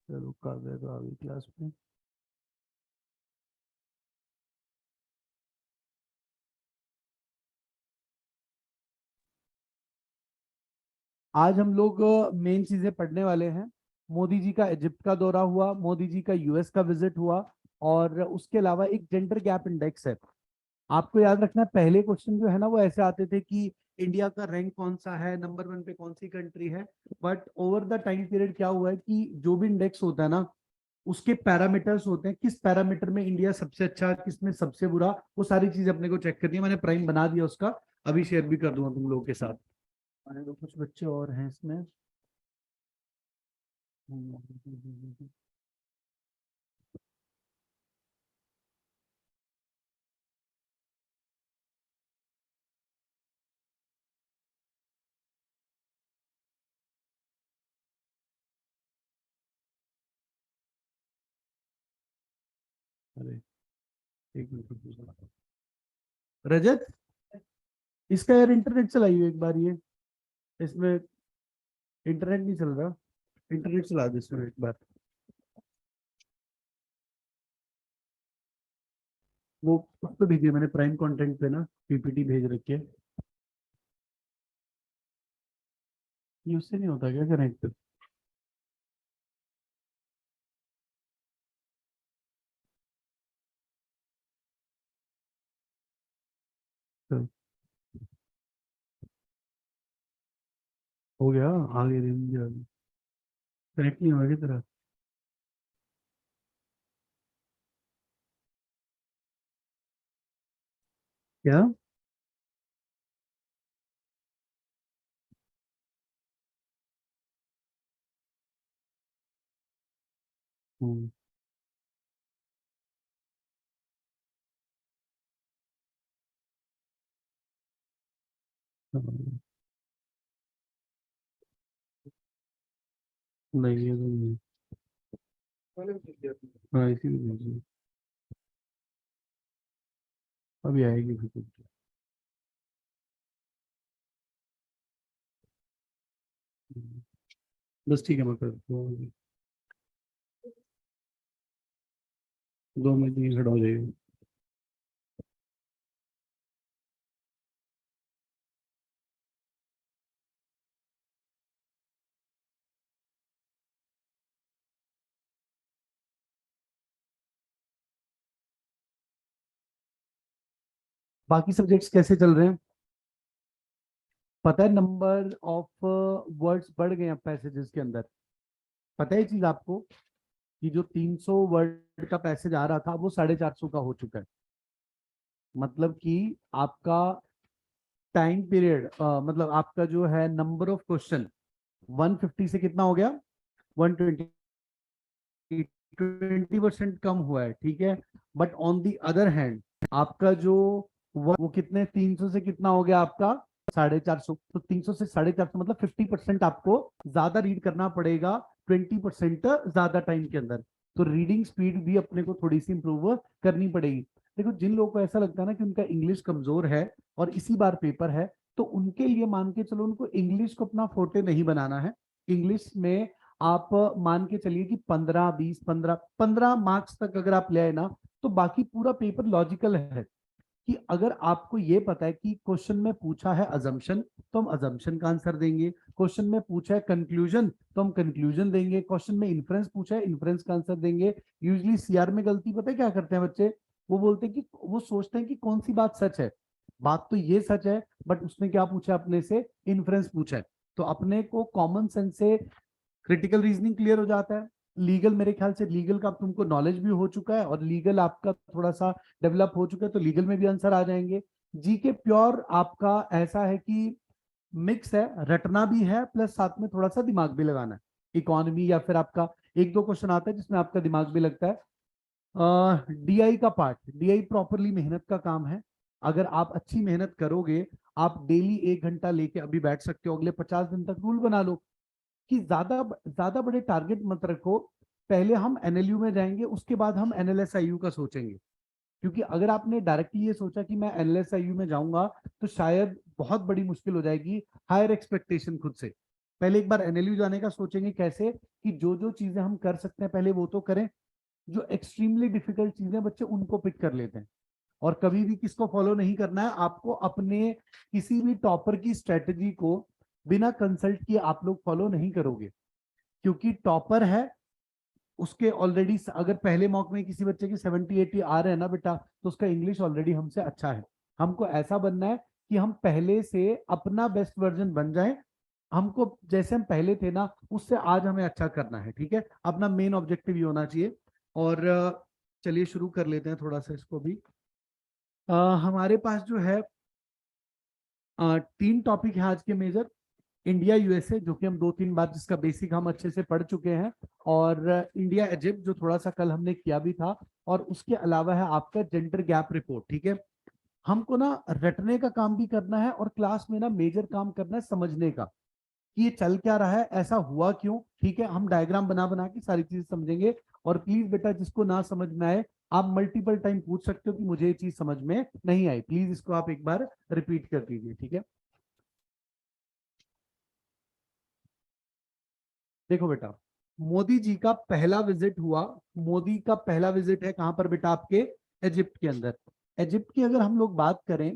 चलो काव्या तो आ गई क्लास में। आज हम लोग मेन चीजें पढ़ने वाले हैं। मोदी जी का इजिप्ट का दौरा हुआ, मोदी जी का यूएस का विजिट हुआ, और उसके अलावा एक जेंडर गैप इंडेक्स है। आपको याद रखना है, पहले क्वेश्चन जो है ना वो ऐसे आते थे कि इंडिया का रैंक कौन सा है, नंबर वन पे कौन सी कंट्री है। But over the time period क्या हुआ है कि जो भी इंडेक्स होता है ना, उसके पैरामीटर्स होते हैं, किस पैरामीटर में इंडिया सबसे अच्छा, किस में सबसे बुरा, वो सारी चीज अपने को चेक करनी है। मैंने प्राइम बना दिया उसका, अभी शेयर भी कर दूंगा तुम लोगों के साथ। तो कुछ बच्चे और हैं इसमें। अरे एक मिनट, रजत, इसका यार इंटरनेट चलाइए एक बार ये। इसमें इंटरनेट नहीं चल रहा, इंटरनेट चला दो इसमें एक बार। वो उस पे भेजिए, मैंने प्राइम कंटेंट पे ना पीपीटी भेज रखी है। ये उससे नहीं होता क्या कनेक्ट? तो हो गया, आगे कनेक्ट नहीं होगा तेरा? क्या? हम्म, हाँ, नहीं ये तो नहीं। हाँ इसी में भेजिए, अभी आएगी फिर कुछ। बस ठीक है, मैं कर दो। 2 मिनट में खड़ा हो जाएगा। बाकी सब्जेक्ट्स कैसे चल रहे हैं? पता है नंबर ऑफ वर्ड्स बढ़ गए हैं पैसेजेस के अंदर? पता है ये चीज आपको कि जो 300 वर्ड का पैसेज आ रहा था वो 450 का हो चुका है। मतलब कि आपका टाइम पीरियड, मतलब आपका जो है नंबर ऑफ क्वेश्चन 150 से कितना हो गया, 120, 20% कम हुआ है, ठीक है। But on the other hand आपका जो वो कितने, 300 से कितना हो गया आपका 450। तो 300 से 450 मतलब 50% आपको ज्यादा रीड करना पड़ेगा 20% ज्यादा टाइम के अंदर। तो रीडिंग स्पीड भी अपने को थोड़ी सी इंप्रूव करनी पड़ेगी। देखो, जिन लोगों को ऐसा लगता है ना कि उनका इंग्लिश कमजोर है और इसी बार पेपर है, तो उनके लिए मान के चलो उनको इंग्लिश को अपना फोटे नहीं बनाना है। इंग्लिश में आप मान के चलिए कि 15 20 15 मार्क्स तक अगर आप ले आए ना, तो बाकी पूरा पेपर लॉजिकल है। कि अगर आपको ये पता है कि क्वेश्चन में पूछा है अजम्पशन, तो हम अजम्पशन का आंसर देंगे। क्वेश्चन में पूछा है कंक्लूजन, तो हम कंक्लूजन देंगे। क्वेश्चन में इन्फ्रेंस पूछा है, इन्फ्रेंस का आंसर देंगे। यूजली सीआर में गलती पता है क्या करते हैं बच्चे? वो बोलते हैं कि वो सोचते हैं कि कौन सी बात सच है। बात तो ये सच है, बट उसने क्या पूछा अपने से, इन्फ्रेंस पूछा है। तो अपने को कॉमन सेंस से क्रिटिकल रीजनिंग क्लियर हो जाता है। लीगल, मेरे ख्याल से लीगल का तुमको नॉलेज भी हो चुका है और लीगल आपका थोड़ा सा डेवलप हो चुका है, तो लीगल में भी आंसर आ जाएंगे। जीके प्योर आपका ऐसा है कि मिक्स है, रटना भी है प्लस साथ में थोड़ा सा दिमाग भी लगाना है। इकोनॉमी या फिर आपका एक दो क्वेश्चन आता है जिसमें आपका दिमाग भी लगता है। डीआई का पार्ट, डीआई प्रॉपरली मेहनत का काम है। अगर आप अच्छी मेहनत करोगे, आप डेली 1 घंटा लेके अभी बैठ सकते हो, अगले 50 दिन तक रूल बना लो कि ज्यादा ज्यादा बड़े टारगेट मत रखो। पहले हम एनएलयू में जाएंगे, उसके बाद हम एनएलएसआईयू का सोचेंगे। क्योंकि अगर आपने डायरेक्टली ये सोचा कि मैं एनएलएसआईयू में जाऊंगा, तो शायद बहुत बड़ी मुश्किल हो जाएगी। हायर एक्सपेक्टेशन खुद से। पहले एक बार एनएलयू जाने का सोचेंगे कैसे, कि जो जो चीजें हम कर सकते हैं पहले वो तो करें, जो एक्सट्रीमली डिफिकल्ट चीजें बच्चे उनको पिक कर लेते हैं। और कभी भी किसको फॉलो नहीं करना है आपको, अपने किसी भी टॉपर की स्ट्रेटजी को बिना कंसल्ट किए आप लोग फॉलो नहीं करोगे, क्योंकि टॉपर है उसके ऑलरेडी, अगर पहले मॉक में किसी बच्चे की 70-80 आ रहे हैं ना बेटा, तो उसका इंग्लिश ऑलरेडी हमसे अच्छा है। हमको ऐसा बनना है कि हम पहले से अपना बेस्ट वर्जन बन जाएं, हमको जैसे हम पहले थे ना उससे आज हमें अच्छा करना है, ठीक है। अपना मेन ऑब्जेक्टिव ये होना चाहिए। और चलिए शुरू कर लेते हैं थोड़ा सा इसको भी। हमारे पास जो है 3 टॉपिक है आज के मेजर। इंडिया यूएसए जो कि हम 2-3 बार जिसका बेसिक हम अच्छे से पढ़ चुके हैं, और इंडिया इजिप्ट जो थोड़ा सा कल हमने किया भी था, और उसके अलावा है आपका जेंडर गैप रिपोर्ट, ठीक है। हमको ना रटने का काम भी करना है और क्लास में ना मेजर काम करना है समझने का कि ये चल क्या रहा है, ऐसा हुआ क्यों, ठीक है। हम डायग्राम बना बना के सारी चीजें समझेंगे। और प्लीज बेटा जिसको ना समझ में आए आप मल्टीपल टाइम पूछ सकते हो कि मुझे ये चीज समझ में नहीं आई, प्लीज इसको आप एक बार रिपीट कर दीजिए, ठीक है। देखो बेटा, मोदी जी का पहला विजिट हुआ, मोदी का पहला विजिट है कहां पर बेटा, आपके इजिप्ट के अंदर। इजिप्ट की अगर हम लोग बात करें,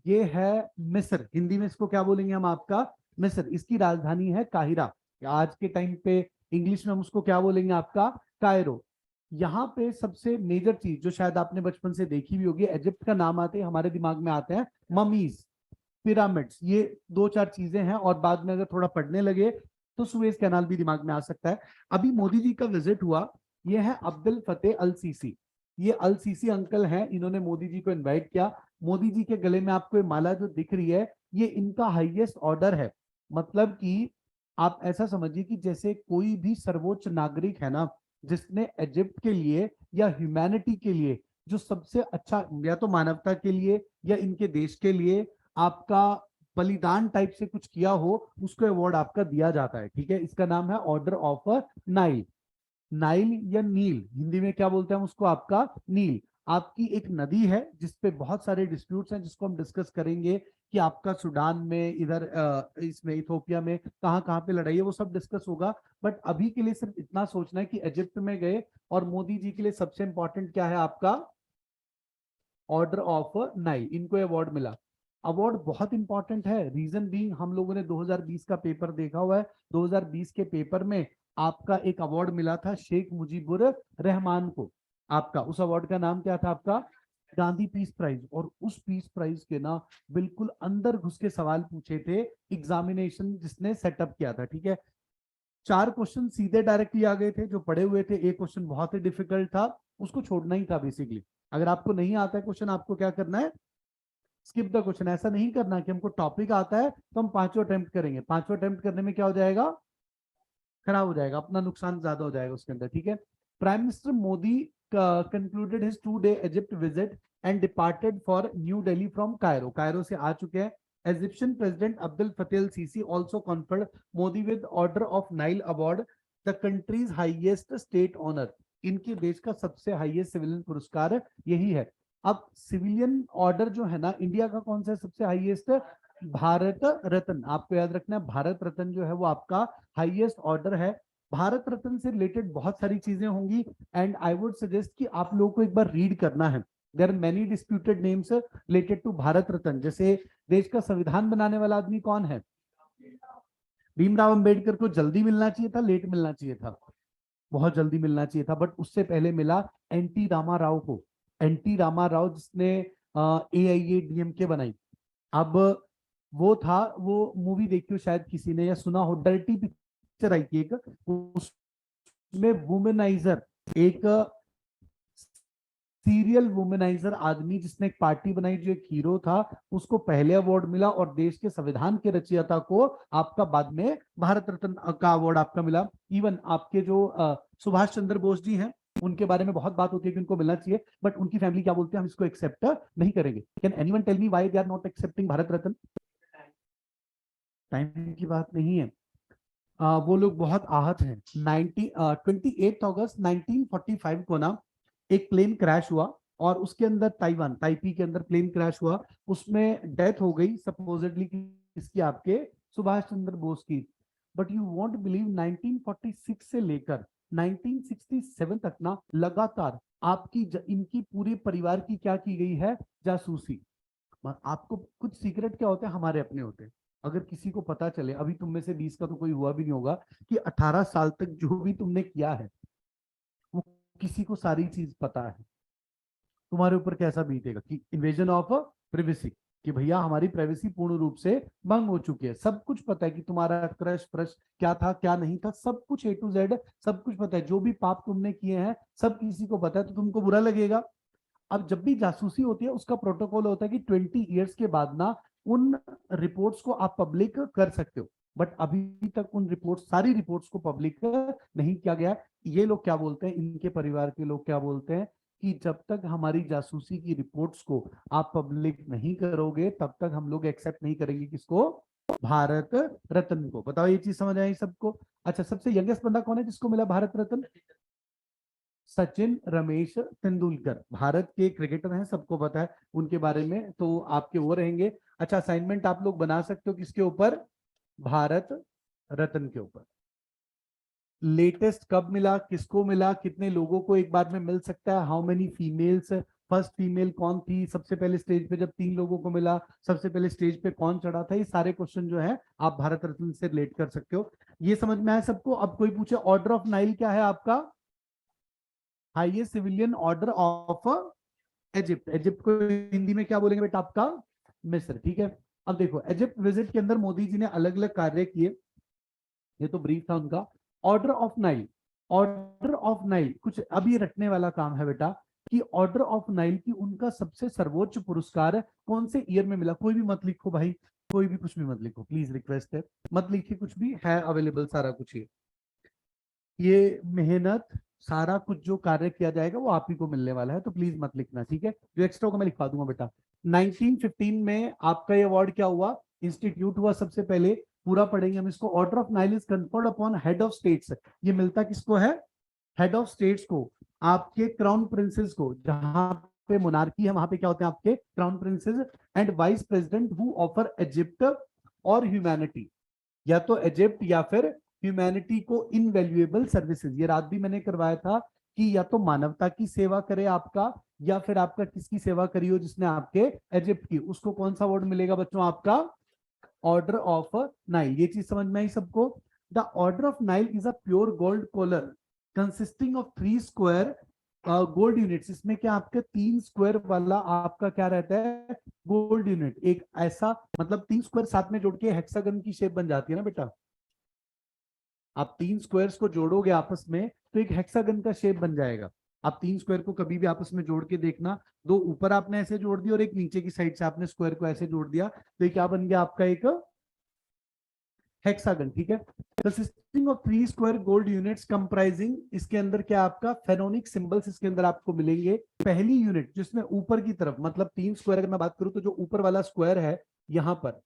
ये है मिस्र, हिंदी में इसको क्या बोलेंगे हम आपका, मिस्र। इसकी राजधानी है काहिरा, आज के टाइम पे इंग्लिश में हम उसको क्या बोलेंगे आपका, कायरो। यहाँ पे सबसे मेजर चीज जो शायद आपने बचपन से देखी भी होगी, इजिप्ट का नाम आते ही हमारे दिमाग में आते हैं ममीज, पिरामिड्स, ये 2-4 चीजें हैं। और बाद में अगर थोड़ा पढ़ने लगे तो सुएज कैनाल भी दिमाग में आ सकता है। अभी मोदी जी का विजिट हुआ, ये है अब्दुल फतेह अल सीसी। ये अल सीसी अंकल हैं, इन्होंने मोदी जी को इनवाइट किया। मोदी जी के गले में आपको ये माला जो दिख रही है, ये इनका हाईएस्ट ऑर्डर है। मतलब कि आप ऐसा समझिए कि जैसे कोई भी सर्वोच्च नागरिक है ना, जिसने इजिप्ट के लिए या ह्यूमैनिटी के लिए जो सबसे अच्छा, या तो मानवता के लिए या इनके देश के लिए आपका बलिदान टाइप से कुछ किया हो, उसको अवार्ड आपका दिया जाता है, ठीक है। इसका नाम है ऑर्डर ऑफ नाइल। नाइल या नील, हिंदी में क्या बोलते हैं हम उसको, आपका नील। आपकी एक नदी है जिसपे बहुत सारे डिस्प्यूट्स हैं, जिसको हम डिस्कस करेंगे कि आपका सूडान में, इधर इसमें इथोपिया में कहाँ कहाँ पे लड़ाई है, वो सब डिस्कस होगा। बट अभी के लिए सिर्फ इतना सोचना है कि इजिप्ट में गए, और मोदी जी के लिए सबसे इंपॉर्टेंट क्या है आपका, ऑर्डर ऑफ नाइल, इनको अवार्ड मिला। अवार्ड बहुत इंपॉर्टेंट है, रीजन बीइंग हम लोगों ने 2020 का पेपर देखा हुआ है। 2020 के पेपर में आपका एक अवार्ड मिला था शेख मुजीबुर रहमान को। आपका उस अवार्ड का नाम क्या था आपका, गांधी पीस प्राइज। और उस पीस प्राइज के ना बिल्कुल अंदर घुस के सवाल पूछे थे एग्जामिनेशन जिसने सेटअप किया था, ठीक है। 4 क्वेश्चन सीधे डायरेक्टली आ गए थे जो पढ़े हुए थे, एक क्वेश्चन बहुत ही डिफिकल्ट था, उसको छोड़ना ही था बेसिकली। अगर आपको नहीं आता है क्वेश्चन, आपको क्या करना है, स्किप द क्वेश्चन। ऐसा नहीं करना कि हमको टॉपिक आता है तो हम 5 अटेम्प्ट करेंगे, 5 अटेम्प्ट करने में क्या हो जाएगा, खराब हो जाएगा, अपना नुकसान ज्यादा हो जाएगा उसके अंदर, ठीक है। Prime minister Modi concluded his 2-day Egypt visit and departed for New Delhi from Cairo. Cairo से आ चुके हैं। Egyptian President Abdel Fattah al-Sisi also conferred Modi with Order of Nile Award, the country's highest state honor. इनके देश का सबसे highest civilian पुरस्कार यही है। अब सिविलियन ऑर्डर जो है ना, इंडिया का कौन सा है सबसे हाईएस्ट, भारत रत्न। आपको याद रखना है, भारत रत्न जो है वो आपका हाईएस्ट ऑर्डर है। भारत रत्न से रिलेटेड बहुत सारी चीजें होंगी, एंड आई वुड सजेस्ट कि आप लोगों को एक बार रीड करना है। There are many disputed names related to Bharat Ratna. जैसे देश का संविधान बनाने वाला आदमी कौन है, भीमराव अंबेडकर को जल्दी मिलना चाहिए था, लेट मिलना चाहिए था, बहुत जल्दी मिलना चाहिए था, बट उससे पहले मिला एनटी रामा राव को। एनटी रामा राव जिसने AIADMK बनाई। अब वो था, वो मूवी देखी हो शायद किसी ने या सुना हो, डर्टी पिक्चर आई थी एक, उसमें वुमेनाइजर, एक सीरियल वुमेनाइजर आदमी जिसने एक पार्टी बनाई जो एक हीरो था, उसको पहले अवार्ड मिला, और देश के संविधान के रचयिता को आपका बाद में भारत रत्न का अवार्ड आपका मिला। इवन आपके जो सुभाष चंद्र बोस जी हैं, उनके बारे में बहुत बात होती है कि उनको मिलना चाहिए, बट उनकी फैमिली क्या बोलते हैं, हम इसको एक्सेप्ट नहीं करेंगे। Can anyone tell me why they are not accepting Bharat Ratna? Time की बात नहीं है, वो लोग बहुत आहत हैं। 28 अगस्त 1945 को ना एक प्लेन क्रैश हुआ, और उसके अंदर ताइपी के अंदर प्लेन क्रैश हुआ, उसमें डेथ हो गई सपोजिटली किसकी, आपके सुभाष चंद्र बोस की। बट यू वॉन्ट बिलीव 1946 से लेकर 1967 तक ना लगातार आपकी इनकी पूरे परिवार की क्या की गई है, जासूसी। आपको कुछ सीक्रेट क्या होते हैं, हमारे अपने होते हैं। अगर किसी को पता चले, अभी तुम में से 20 का तो कोई हुआ भी नहीं होगा, कि 18 साल तक जो भी तुमने किया है वो किसी को सारी चीज पता है, तुम्हारे ऊपर कैसा बीतेगा, कि इन्वेजन ऑफ प्रिवेसी, कि भैया हमारी प्राइवेसी पूर्ण रूप से भंग हो चुकी है। सब कुछ पता है कि तुम्हारा क्रश फ्रश क्या था क्या नहीं था, सब कुछ A to Z सब कुछ पता है। जो भी पाप तुमने किए हैं सब किसी को पता है, तो तुमको बुरा लगेगा। अब जब भी जासूसी होती है उसका प्रोटोकॉल होता है कि 20 ईयर्स के बाद ना उन रिपोर्ट्स को आप पब्लिक कर सकते हो। बट अभी तक उन रिपोर्ट्स, सारी रिपोर्ट्स को पब्लिक नहीं किया गया। ये लोग क्या बोलते हैं, इनके परिवार के लोग क्या बोलते हैं, कि जब तक हमारी जासूसी की रिपोर्ट्स को आप पब्लिक नहीं करोगे तब तक हम लोग एक्सेप्ट नहीं करेंगे किसको, भारत रत्न को। बताओ ये चीज समझ आई सबको? अच्छा, सबसे यंगेस्ट बंदा कौन है जिसको मिला भारत रत्न? सचिन रमेश तेंदुलकर, भारत के क्रिकेटर हैं, सबको पता है उनके बारे में, तो आपके वो रहेंगे। अच्छा, असाइनमेंट आप लोग बना सकते हो किसके ऊपर, भारत रत्न के ऊपर। लेटेस्ट कब मिला, किसको मिला, कितने लोगों को एक बार में मिल सकता है, how many females, first female कौन थी, सबसे पहले स्टेज पे जब 3 लोगों को मिला, सबसे पहले स्टेज पे कौन चढ़ा था, ये सारे क्वेश्चन जो है आप भारत रत्न से रिलेट कर सकते हो। ये समझ में आया सबको? अब कोई पूछे ऑर्डर ऑफ नाइल क्या है आपका, highest civilian order of Egypt. Egypt को हिंदी में क्या बोलेंगे बेटा आपका, मिस्र। ठीक है, अब देखो इजिप्ट विजिट के अंदर मोदी जी ने अलग अलग कार्य किए, ये तो ब्रीफ था उनका। Order of Nile, order of Nile कुछ अभी रटने वाला काम है बेटा, कि ऑर्डर ऑफ नाइल की उनका सबसे सर्वोच्च पुरस्कार कौन से ईयर में मिला। कोई भी मत लिखो भाई, कोई भी कुछ भी मत लिखो प्लीज, रिक्वेस्ट है, मत लिखिए कुछ भी, है अवेलेबल सारा कुछ। ये मेहनत सारा कुछ जो कार्य किया जाएगा वो आप ही को मिलने वाला है, तो प्लीज मत लिखना, ठीक है? जो एक्स्ट्रा होगा मैं लिखवा दूंगा बेटा। 1915 में आपका ये अवार्ड क्या हुआ, इंस्टीट्यूट हुआ सबसे पहले, पूरा पढ़ेंगे हम इसको। Order of Nile is conferred upon head of states, ये मिलता किसको है, हेड ऑफ स्टेट्स को, आपके क्राउन प्रिंसेस को। जहां पे मोनार्की है वहां पे क्या होते हैं आपके crown princess, and vice president who offer Egypt और ह्यूमैनिटी, या तो इजिप्ट या फिर ह्यूमैनिटी को इनवैल्यूएबल सर्विसेज। ये रात भी मैंने करवाया था कि या तो मानवता की सेवा करे आपका, या फिर आपका किसकी सेवा करी हो जिसने आपके इजिप्ट की, उसको कौन सा अवार्ड मिलेगा बच्चों, आपका ऑर्डर ऑफ नाइल। ये चीज समझ में आई सबको? The order of Nile is a pure gold collar consisting of 3 square gold units. इसमें क्या आपके 3 स्क्वायर वाला आपका क्या रहता है, गोल्ड यूनिट। एक ऐसा मतलब 3 स्क्वायर साथ में जोड़ के हेक्सागन की शेप बन जाती है ना बेटा, आप 3 स्क्वायर्स को जोड़ोगे आपस में तो एक हेक्सागन का शेप बन जाएगा। आप 3 स्क्वायर को कभी भी आपस में जोड़ के देखना, 2 ऊपर आपने ऐसे जोड़ दिया और एक नीचे की साइड से आपने स्क्वायर को ऐसे जोड़ दिया, तो ये क्या बन गया आपका, एक हेक्सागन। ठीक है, consisting of 3 square gold units comprising, इसके अंदर क्या आपका फेरोनिक सिंबल्स इसके अंदर आपको मिलेंगे। पहली यूनिट जिसमें ऊपर की तरफ, मतलब 3 स्क्वायर अगर मैं बात करूं तो जो ऊपर वाला स्क्वायर है, यहां पर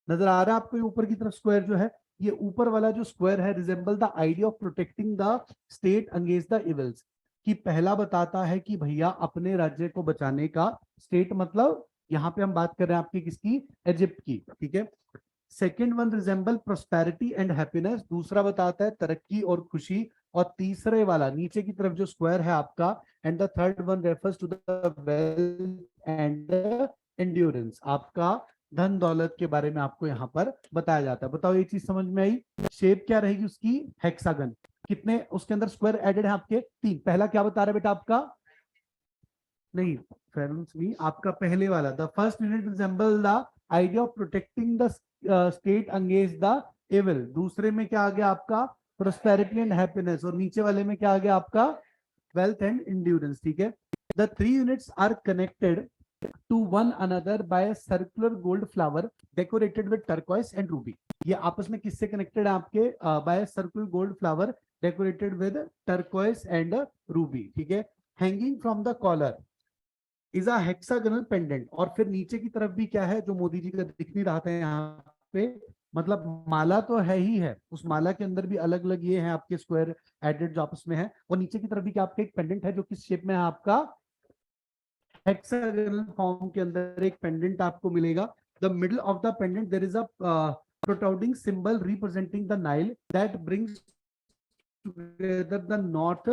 नजर आ रहा है आपको, ऊपर की तरफ स्क्वायर जो है, ये ऊपर वाला जो स्क्वायर है resemble the idea of protecting the state against the evils, कि पहला बताता है कि भैया अपने राज्य को बचाने का, स्टेट मतलब यहाँ पे हम बात कर रहे हैं आपकी किसकी, इजिप्ट की। ठीक है, second one resemble prosperity and happiness, दूसरा बताता है तरक्की और खुशी, और तीसरे वाला नीचे की तरफ जो स्क्वायर है आपका, and the third one refers to the wealth and endurance, आपका धन दौलत के बारे में आपको यहाँ पर बताया जाता है। बताओ ये चीज समझ में आई? शेप क्या रहेगी उसकी, हेक्सागन। कितने उसके अंदर स्क्वायर एडेड है आपके, 3। पहला क्या बता रहा है बेटा आपका, नहीं फ्रेंड्स नहीं, आपका पहले वाला, the first unit resemble the idea of protecting the state against the evil. दूसरे में क्या आ गया आपका, प्रोस्पेरिटी एंड हैप्पीनेस, और नीचे वाले में क्या आ गया आपका, वेल्थ एंड इंड्योरेंस। ठीक है, the 3 units are connected to one another by a circular gold flower decorated with turquoise and ruby। ये आपस में किससे कनेक्टेड है आपके, by a circular gold flower decorated with turquoise and ruby। ठीक है, hanging from the collar is a hexagonal pendant। और फिर नीचे की तरफ भी क्या है जो मोदी जी का दिख नहीं रहा था यहाँ पे, मतलब माला तो है ही है, उस माला के अंदर भी अलग अलग ये है आपके स्क्वायर एडेड जो आपस में है, और नीचे की तरफ भी क्या आपका एक पेंडेंट है जो किस शेप में है आपका, हेक्सागोनल फॉर्म के अंदर एक पेंडेंट आपको मिलेगा। The middle of the pendant there is a protruding symbol representing the Nile that brings together the north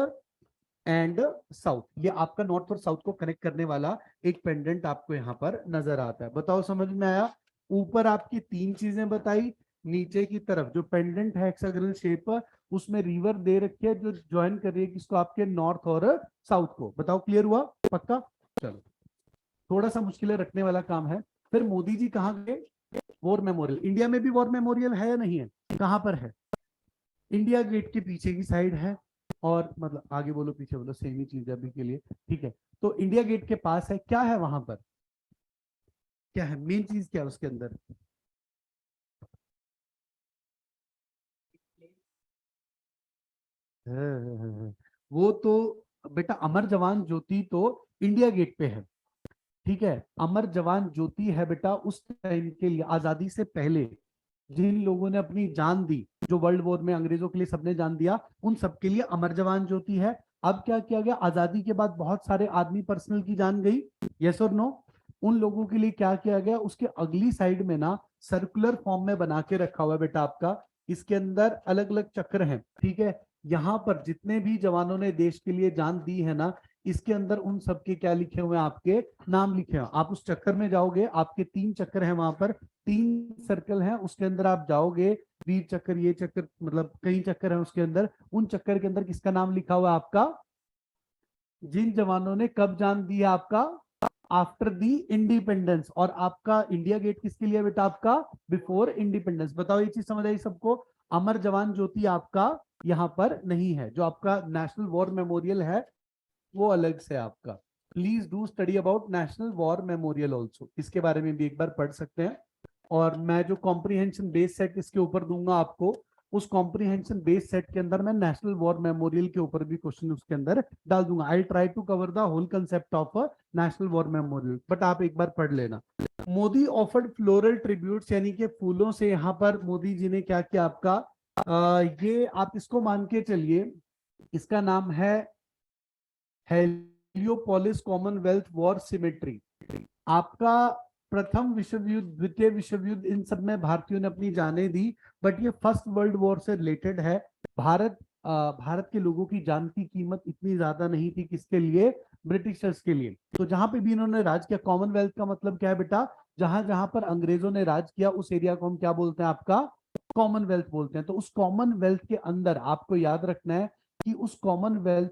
and south. ये आपका नॉर्थ और साउथ को कनेक्ट करने वाला एक पेंडेंट आपको यहाँ पर नजर आता है। बताओ समझ में आया? ऊपर आपकी तीन चीजें बताई, नीचे की तरफ जो पेंडेंट है हेक्सागोनल शेप उसमें रिवर दे रखी है जो ज्वाइन कर रही है किसको? आपके नॉर्थ और साउथ को। बताओ क्लियर हुआ? पक्का? चलो, थोड़ा सा मुश्किलें रखने वाला काम है। फिर मोदी जी कहाँ गए? War memorial. इंडिया में भी वॉर मेमोरियल है या नहीं है? कहां पर है? इंडिया गेट के पीछे की साइड है, और मतलब आगे बोलो पीछे बोलो सेम ही चीज है अभी के लिए, ठीक है। तो इंडिया गेट के पास है, क्या है वहां पर? क्या है मेन चीज, क्या है उसके अंदर? वो तो बेटा अमर जवान ज्योति तो इंडिया गेट पे है, ठीक है। अमर जवान ज्योति है बेटा उस टाइम के लिए, आजादी से पहले जिन लोगों ने अपनी जान दी, जो वर्ल्ड वॉर में अंग्रेजों के लिए सबने जान दिया, उन सबके लिए अमर जवान ज्योति है। अब क्या किया गया? आजादी के बाद बहुत सारे आदमी पर्सनल की जान गई, यस और नो? उन लोगों के लिए क्या किया गया? उसके अगली साइड में ना सर्कुलर फॉर्म में बना के रखा हुआ है बेटा आपका। इसके अंदर अलग अलग चक्र हैं, ठीक है। यहाँ पर जितने भी जवानों ने देश के लिए जान दी है ना, इसके अंदर उन सबके क्या लिखे हुए हैं? आपके नाम लिखे हैं। आप उस चक्कर में जाओगे, आपके तीन चक्कर हैं वहां पर, तीन सर्कल हैं, उसके अंदर आप जाओगे, वीर चक्कर, ये चक्कर, मतलब कई चक्कर हैं उसके अंदर। उन चक्कर के अंदर किसका नाम लिखा हुआ है? आपका, जिन जवानों ने कब जान दी है आपका? After the independence. और आपका इंडिया गेट किसके लिए बेटा? आपका बिफोर इंडिपेंडेंस। बताओ ये चीज समझ आई सबको? अमर जवान ज्योति आपका यहाँ पर नहीं है, जो आपका नेशनल वॉर मेमोरियल है वो अलग से आपका। Please do study about national war memorial also, इसके बारे में भी एक बार पढ़ सकते हैं। और मैं जो कॉम्प्रीहेंशन बेस सेट इसके ऊपर दूंगा आपको, उस कॉम्प्रीहेंशन बेस सेट के अंदर मैं नेशनल वॉर मेमोरियल के ऊपर भी क्वेश्चन उसके अंदर डाल दूंगा। I try to cover the whole concept of national war memorial, but आप एक बार पढ़ लेना। मोदी ऑफर्ड फ्लोरल ट्रिब्यूट्स, यानी कि फूलों से यहाँ पर मोदी जी ने क्या किया आपका? ये आप इसको मान के चलिए, इसका नाम है हेलियोपोलिस कॉमनवेल्थ वॉर सिमेट्री। आपका प्रथम विश्व युद्ध, द्वितीय विश्व युद्ध, इन सब में भारतीयों ने अपनी जानें दी, बट ये फर्स्ट वर्ल्ड वॉर से रिलेटेड है। भारत के लोगों की जान की कीमत इतनी ज्यादा नहीं थी, किसके लिए? ब्रिटिशर्स के लिए। तो जहां पे भी इन्होंने राज किया, कॉमनवेल्थ का मतलब क्या है बेटा? जहां जहां पर अंग्रेजों ने राज किया उस एरिया को हम क्या बोलते हैं? आपका कॉमनवेल्थ बोलते हैं। तो उस कॉमनवेल्थ के अंदर आपको याद रखना है कि उस कॉमनवेल्थ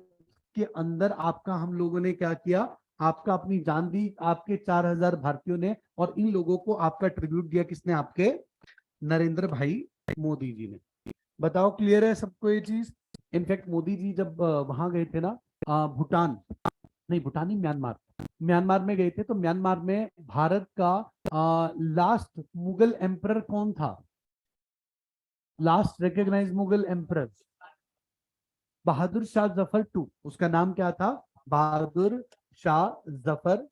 के अंदर आपका हम लोगों ने क्या किया? आपका अपनी जान दी, आपके 4000 भारतीयों ने, और इन लोगों को आपका ट्रिब्यूट दिया किसने? आपके नरेंद्र भाई मोदी जी ने। बताओ क्लियर है सबको ये चीज? इनफैक्ट मोदी जी जब वहां गए थे ना, भूटान नहीं, भूटान नहीं, म्यांमार, म्यांमार में गए थे, तो म्यांमार में भारत का लास्ट मुगल एम्परर कौन था? Last recognise Mughal emperor Bahadur Shah Zafar two. उसका नाम क्या था? बहादुर शाह जफर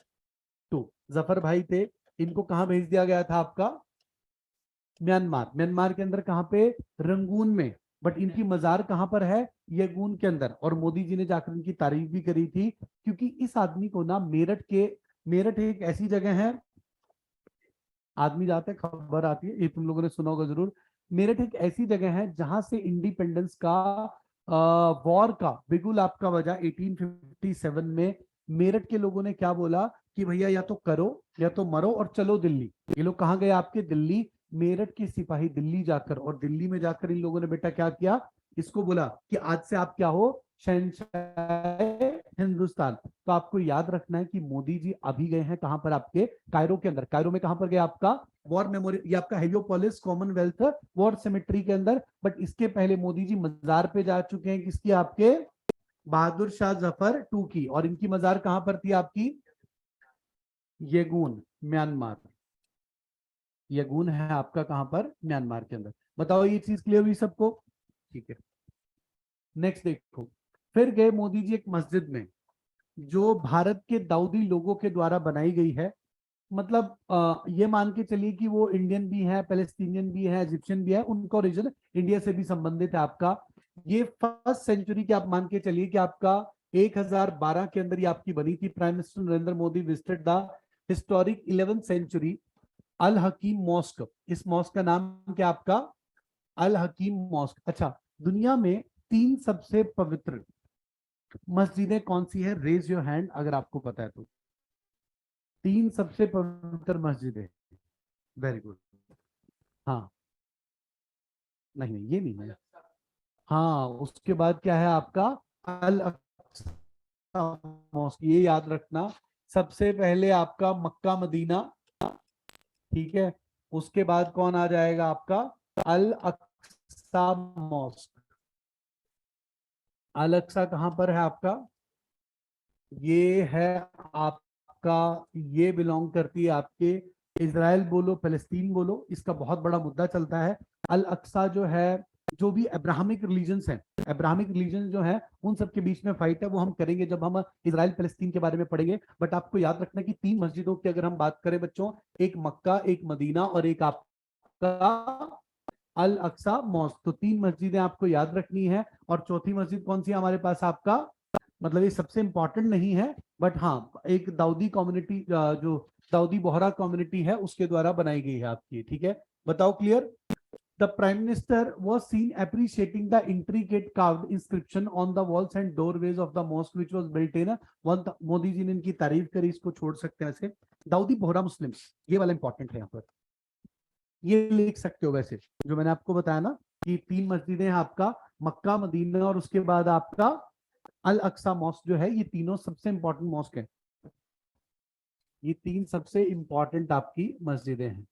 टू। जफर भाई थे, इनको कहां भेज दिया गया था? आपका म्यांमार। म्यांमार के अंदर कहां पे? रंगून में। बट इनकी मजार कहां पर है? यंगून के अंदर। और मोदी जी ने जाकर इनकी तारीफ भी करी थी, क्योंकि इस आदमी को ना मेरठ एक ऐसी जगह है, आदमी जाते खबर आती है, ये तुम लोगों ने सुना होगा जरूर। मेरठ एक ऐसी जगह है जहां से इंडिपेंडेंस का वॉर का बिगुल आपका बजा 1857 में। मेरठ के लोगों ने क्या बोला कि भैया या तो करो या तो मरो और चलो दिल्ली। ये लोग कहाँ गए? आपके दिल्ली। मेरठ के सिपाही दिल्ली जाकर, और दिल्ली में जाकर इन लोगों ने बेटा क्या किया? इसको बोला कि आज से आप क्या हो? शहंशाह हिंदुस्तान। तो आपको याद रखना है कि मोदी जी अभी गए हैं कहां पर? आपके कायरो के अंदर। कायरो में कहां पर गए? आपका वॉर मेमोरियल, ये आपका हेलियोपोलिस कॉमनवेल्थ वॉर सिमेट्री के अंदर। बट इसके पहले मोदी जी मजार पे जा चुके हैं, किसकी? आपके बहादुर शाह जफर टू की। और इनकी मजार कहां पर थी? आपकी येगून, म्यांमार। येगून है आपका कहां पर? म्यांमार के अंदर। बताओ ये चीज क्लियर हुई सबको? ठीक है, नेक्स्ट देखो। फिर गए मोदी जी एक मस्जिद में, जो भारत के दाऊदी लोगों के द्वारा बनाई गई है। मतलब ये मान के चलिए कि वो इंडियन भी है, पैलेस्टीनियन भी है, इजिप्शियन भी है, उनका ओरिजिन इंडिया से भी संबंधित है आपका। ये फर्स्ट सेंचुरी के आप मान के चलिए कि आपका 1012 के अंदर ये आपकी बनी थी। Prime minister Narendra Modi visited the historic 11th century Al Hakim mosque, इस मॉस्क का नाम क्या आपका? Al Hakim mosque. अच्छा, दुनिया में 3 सबसे पवित्र मस्जिदें कौन सी है? रेज योर हैंड अगर आपको पता है तो। 3 सबसे पवित्र मस्जिदें। Very good. हाँ, नहीं नहीं ये नहीं है। हाँ, उसके बाद क्या है आपका? अल अक्सा मॉस्क, ये याद रखना। सबसे पहले आपका मक्का मदीना, ठीक है। उसके बाद कौन आ जाएगा आपका? अल अक्सा मॉस्क। अल अक्सा कहां पर है आपका? ये है आपका, ये बिलोंग करती है आपके, इजराइल बोलो फलस्तीन बोलो, इसका बहुत बड़ा मुद्दा चलता है। अल अक्सा जो है, जो भी अब्राहमिक रिलीजन्स हैं, अब्राहमिक रिलीजन जो है उन सब के बीच में फाइट है, वो हम करेंगे जब हम इजराइल फलस्तीन के बारे में पढ़ेंगे। बट आपको याद रखना कि 3 मस्जिदों की अगर हम बात करें बच्चों, एक मक्का, एक मदीना और एक आपका अल अक्सा मॉस्क, तो 3 मस्जिदें आपको याद रखनी है। और चौथी मस्जिद कौन सी है हमारे पास आपका? मतलब ये सबसे इंपॉर्टेंट नहीं है, बट हाँ, एक दाऊदी कम्युनिटी, जो दाऊदी बोहरा कम्युनिटी है उसके द्वारा बनाई गई है आपकी, ठीक है। बताओ, clear? The prime minister was seen appreciating the intricate carved inscription on the walls and doorways of the mosque which was built in one। Modi ji ने इनकी तारीफ करी, इसको छोड़ सकते हैं ऐसे। दाऊदी बोहरा मुस्लिम, ये वाला इंपॉर्टेंट है यहाँ पर, ये लिख सकते हो वैसे, जो मैंने आपको बताया ना कि 3 मस्जिदें हैं आपका, मक्का मदीना और उसके बाद आपका अल अक्सा मॉस्क जो है, ये तीनों सबसे इंपॉर्टेंट मॉस्क है। ये 3 सबसे इंपॉर्टेंट आपकी मस्जिदें हैं।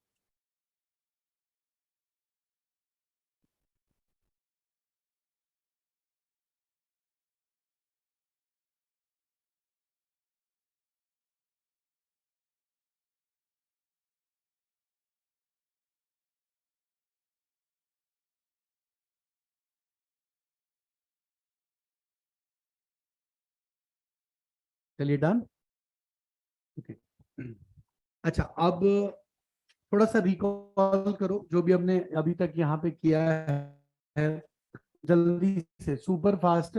चलिए डन। ओके। अच्छा, अब थोड़ा सा रिकॉल करो जो भी हमने अभी तक यहाँ पे किया है, जल्दी से, सुपर फास्ट,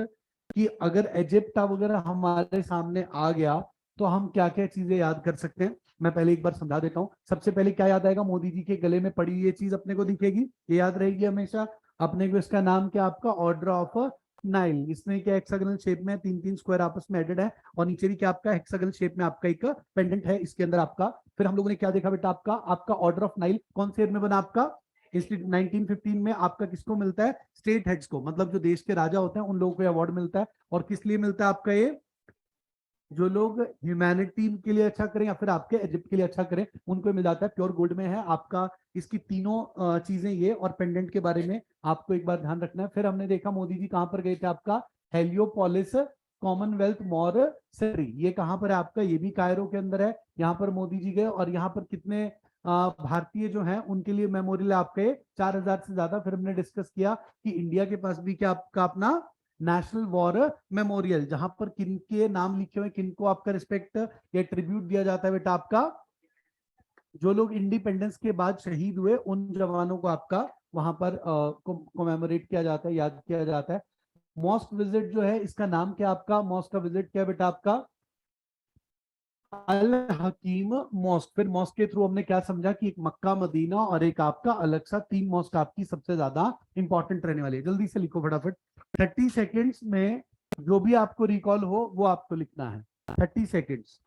कि अगर इजिप्ट वगैरह हमारे सामने आ गया तो हम क्या क्या चीजें याद कर सकते हैं। मैं पहले एक बार समझा देता हूँ। सबसे पहले क्या याद आएगा? मोदी जी के गले में पड़ी हुई ये चीज अपने को दिखेगी, ये याद रहेगी हमेशा अपने को। इसका नाम क्या आपका? Order of Nile. इसमें क्या हेक्सागोनल शेप में 3-3 स्क्वायर आपस में एडेड है, और नीचे भी क्या आपका हेक्सागोनल शेप में आपका एक पेंडेंट है इसके अंदर आपका। फिर हम लोगों ने क्या देखा बेटा? आपका आपका ऑर्डर ऑफ नाइल कौन से ईयर में बना आपका? इसलिए 1915 में आपका किसको मिलता है? स्टेट हेड्स को, मतलब जो देश के राजा होते हैं उन लोगों को अवार्ड मिलता है। और किस लिए मिलता है आपका ये? जो लोग ह्यूमैनिटी के लिए अच्छा करें या फिर आपके इजिप्ट के लिए अच्छा करें, उनको मिल जाता है। प्योर गोल्ड में है आपका। इसकी तीनों चीजें, ये और पेंडेंट के बारे में आपको एक बार ध्यान रखना है। फिर हमने देखा मोदी जी कहां पर गए थे आपका? हेलियोपोलिस कॉमनवेल्थ मॉर सेरी, ये कहां पर है आपका? ये भी कायरो के अंदर है। यहाँ पर मोदी जी गए, और यहाँ पर कितने भारतीय जो हैं उनके लिए मेमोरियल आपके 4,000 से ज्यादा। फिर हमने डिस्कस किया कि इंडिया के पास भी क्या आपका अपना नेशनल वॉर मेमोरियल, जहां पर किनके नाम लिखे हुए, किनको आपका रिस्पेक्ट या ट्रिब्यूट दिया जाता है बेटा? आपका जो लोग इंडिपेंडेंस के बाद शहीद हुए उन जवानों को आपका वहां पर कोमेमोरेट किया जाता है, याद किया जाता है। मॉस्क विजिट जो है, इसका नाम क्या आपका? मॉस्क का विजिट क्या बेटा आपका? Al Hakim mask. फिर मॉस्क के थ्रू हमने क्या समझा कि एक मक्का मदीना और एक आपका अलग सा, 3 मॉस्क आपकी सबसे ज्यादा इंपॉर्टेंट रहने वाली है। जल्दी से लिखो फटाफट, 30 सेकेंड्स में जो भी आपको रिकॉल हो वो आपको लिखना है। 30 सेकेंड्स।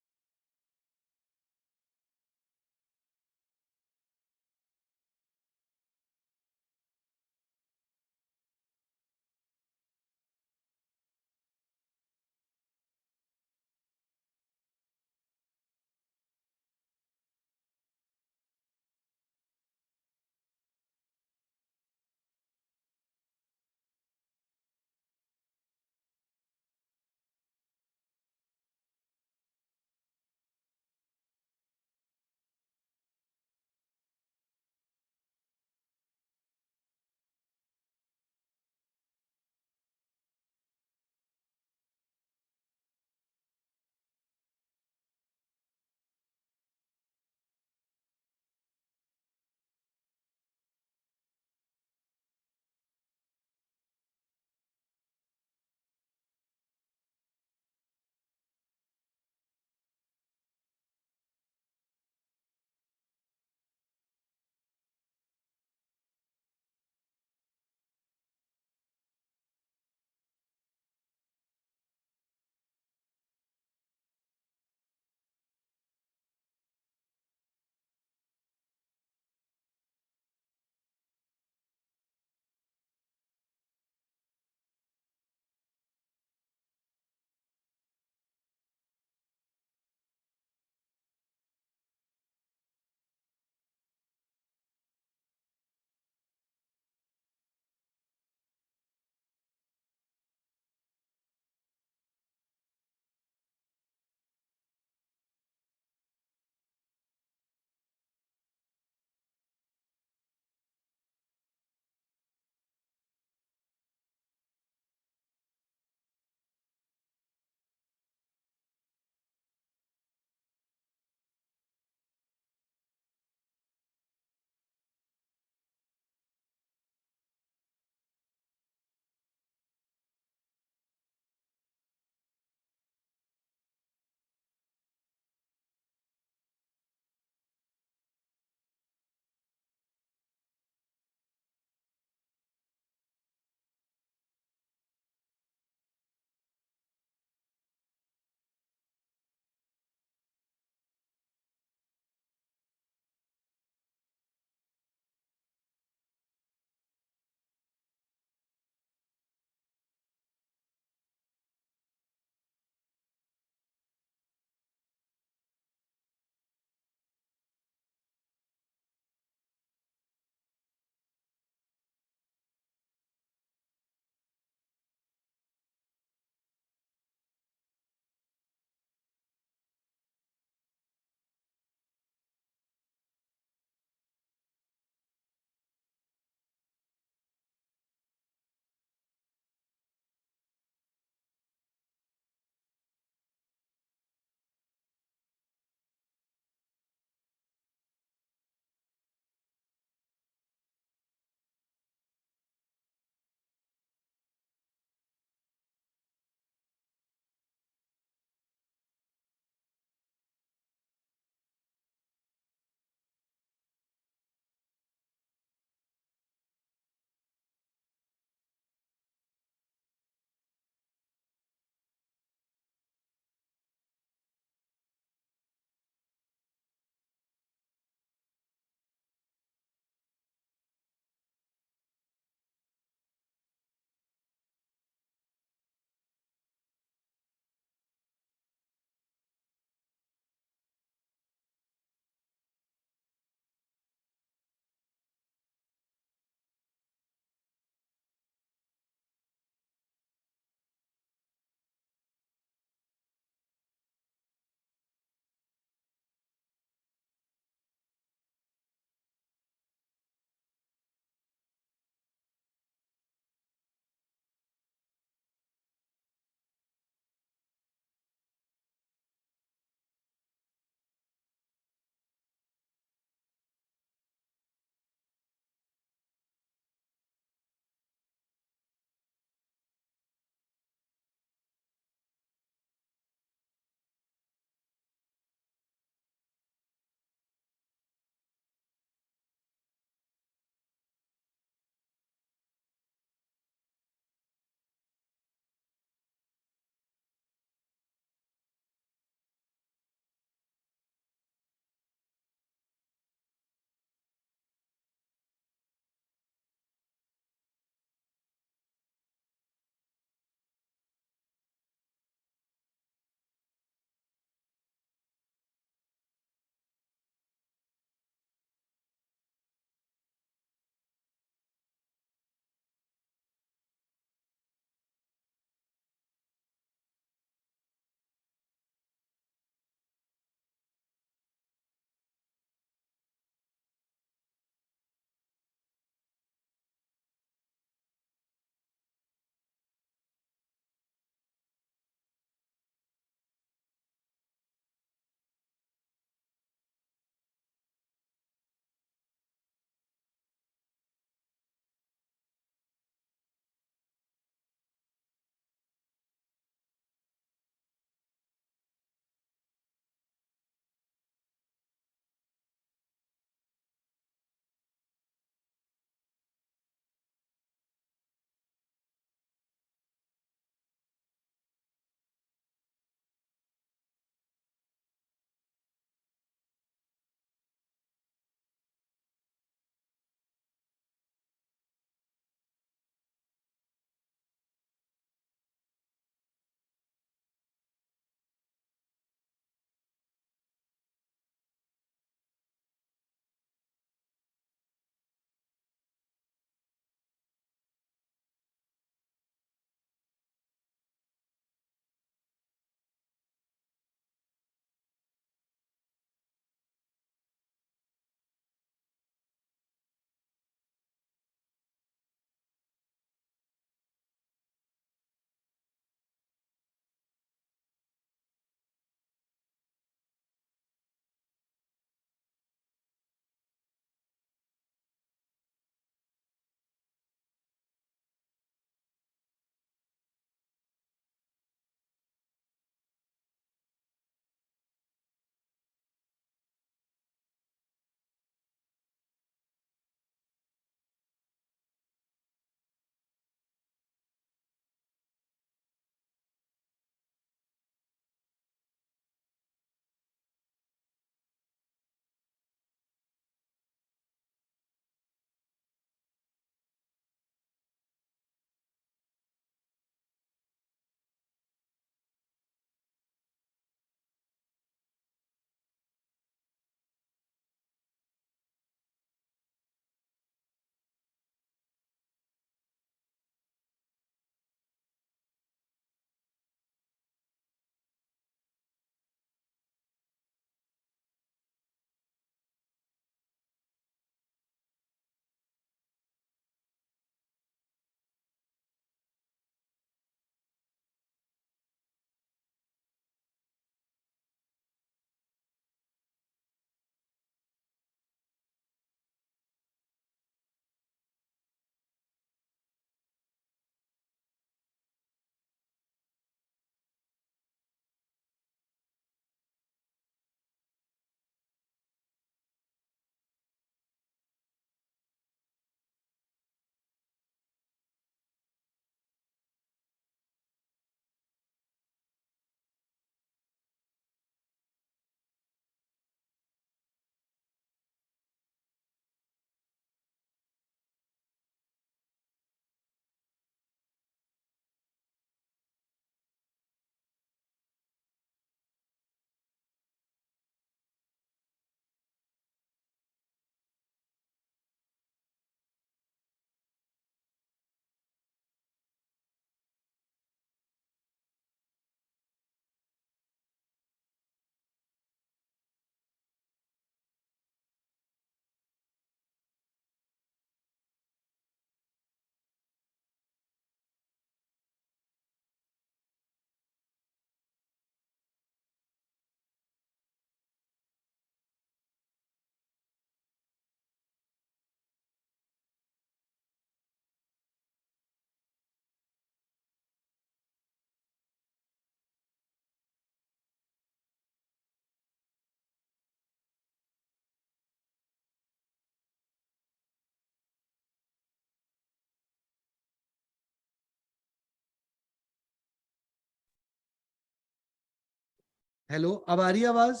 हेलो, अब आ रही है आवाज?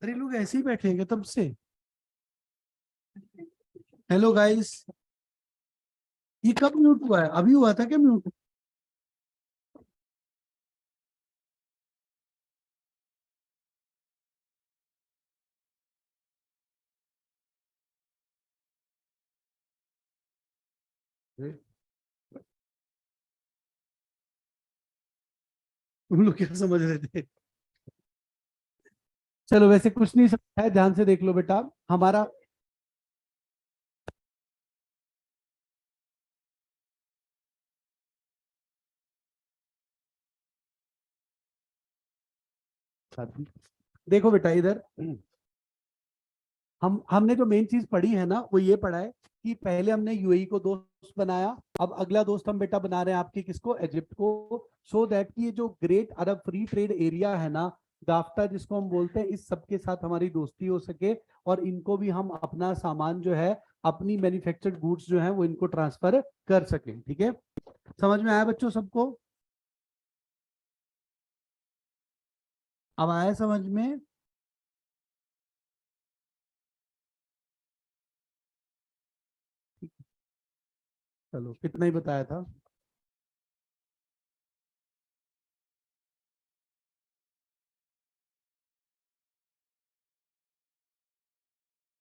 अरे लोग ऐसे ही बैठे हैं तब से। हेलो गाइस, ये कब म्यूट हुआ है? अभी हुआ था क्या म्यूट? तुम लोग क्या समझ रहे थे? चलो, वैसे कुछ नहीं समझा है, ध्यान से देख लो बेटा। हमारा देखो बेटा इधर, हमने जो मेन चीज पढ़ी है ना, वो ये पढ़ा है कि पहले हमने यूएई को दोस्त बनाया, अब अगला दोस्त हम बेटा बना रहे हैं आपके किसको? इजिप्ट को। सो दैट कि ये जो ग्रेट अरब फ्री ट्रेड एरिया है ना, गाफ्टा जिसको हम बोलते हैं, इस सब के साथ हमारी दोस्ती हो सके और इनको भी हम अपना सामान जो है, अपनी मैन्युफैक्चर्ड गुड्स जो है वो इनको ट्रांसफर कर सके। ठीक है, समझ में आया बच्चों सबको? अब आया समझ में? चलो, कितना ही बताया था।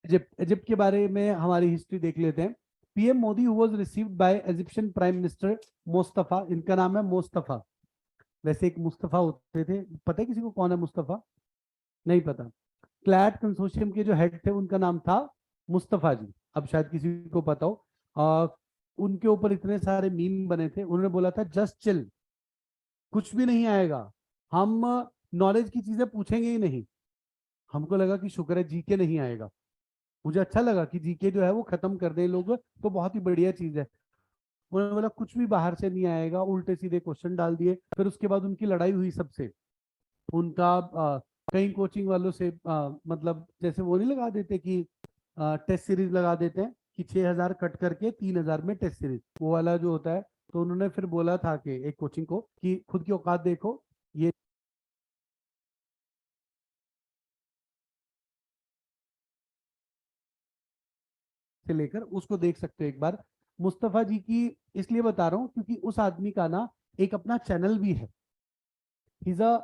इजिप्ट, इजिप्ट के बारे में हमारी हिस्ट्री देख लेते हैं। PM Modi who was received by Egyptian prime minister Mustafa, इनका नाम है मुस्तफा। वैसे एक मुस्तफा होते थे, पता है किसी को कौन है मुस्तफा? नहीं पता? क्लैट कंसोर्शियम के जो हेड थे उनका नाम था मुस्तफा जी। अब शायद किसी को पता हो। आ, उनके ऊपर इतने सारे मीम बने थे, उन्होंने बोला था जस्ट चिल, कुछ भी नहीं आएगा, हम नॉलेज की चीजें पूछेंगे ही नहीं। हमको लगा कि शुक्र है जीके नहीं आएगा, मुझे अच्छा लगा कि जीके जो है वो खत्म कर दें लोग, तो बहुत ही बढ़िया चीज है। उन्होंने बोला कुछ भी बाहर से नहीं आएगा, उल्टे सीधे क्वेश्चन डाल दिए। फिर उसके बाद उनकी लड़ाई हुई सबसे, उनका कई कोचिंग वालों से, मतलब जैसे वो नहीं लगा देते कि टेस्ट सीरीज लगा देते हैं कि 6,000 कट करके 3,000 में टेस्ट सीरीज, वो वाला जो होता है। तो उन्होंने फिर बोला था कि एक कोचिंग को कि खुद की औकात देखो, ये से लेकर उसको देख सकते हो एक बार। मुस्तफा जी की इसलिए बता रहा हूँ क्योंकि उस आदमी का ना एक अपना चैनल भी है। He is a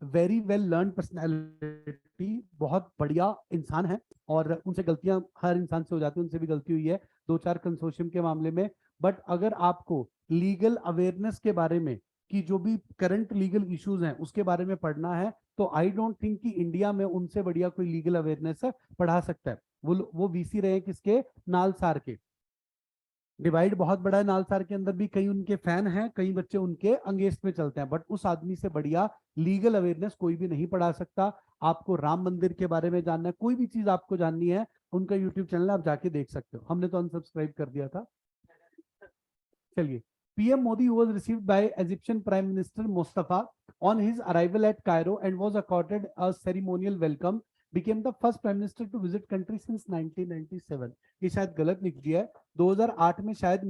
very well learn personality, बहुत बढ़िया इंसान है। और उनसे गलतियां हर इंसान से हो जाती है, उनसे भी गलती हुई है दो चार कंसोर्शियम के मामले में। बट अगर आपको लीगल अवेयरनेस के बारे में, कि जो भी करंट लीगल इश्यूज हैं उसके बारे में पढ़ना है, तो आई डोंट थिंक कि इंडिया में उनसे बढ़िया कोई लीगल अवेयरनेस पढ़ा सकता है। वो वीसी रहे किसके? नालसार के। डिवाइड बहुत बड़ा है नालसार के अंदर भी, कई उनके फैन हैं, कई बच्चे उनके अंगेंस्ट में चलते हैं, बट उस आदमी से बढ़िया लीगल अवेयरनेस कोई भी नहीं पढ़ा सकता। आपको राम मंदिर के बारे में जानना है, कोई भी चीज आपको जाननी है, उनका यूट्यूब चैनल आप जाके देख सकते हो। हमने तो अनसब्सक्राइब कर दिया था। चलिए, PM Modi was received by Egyptian Prime Minister Mustafa on his arrival at Cairo and was accorded a ceremonial welcome, became the first prime minister to visit country since 1997। ये शायद गलत लिख दिया है, 2008 में शायद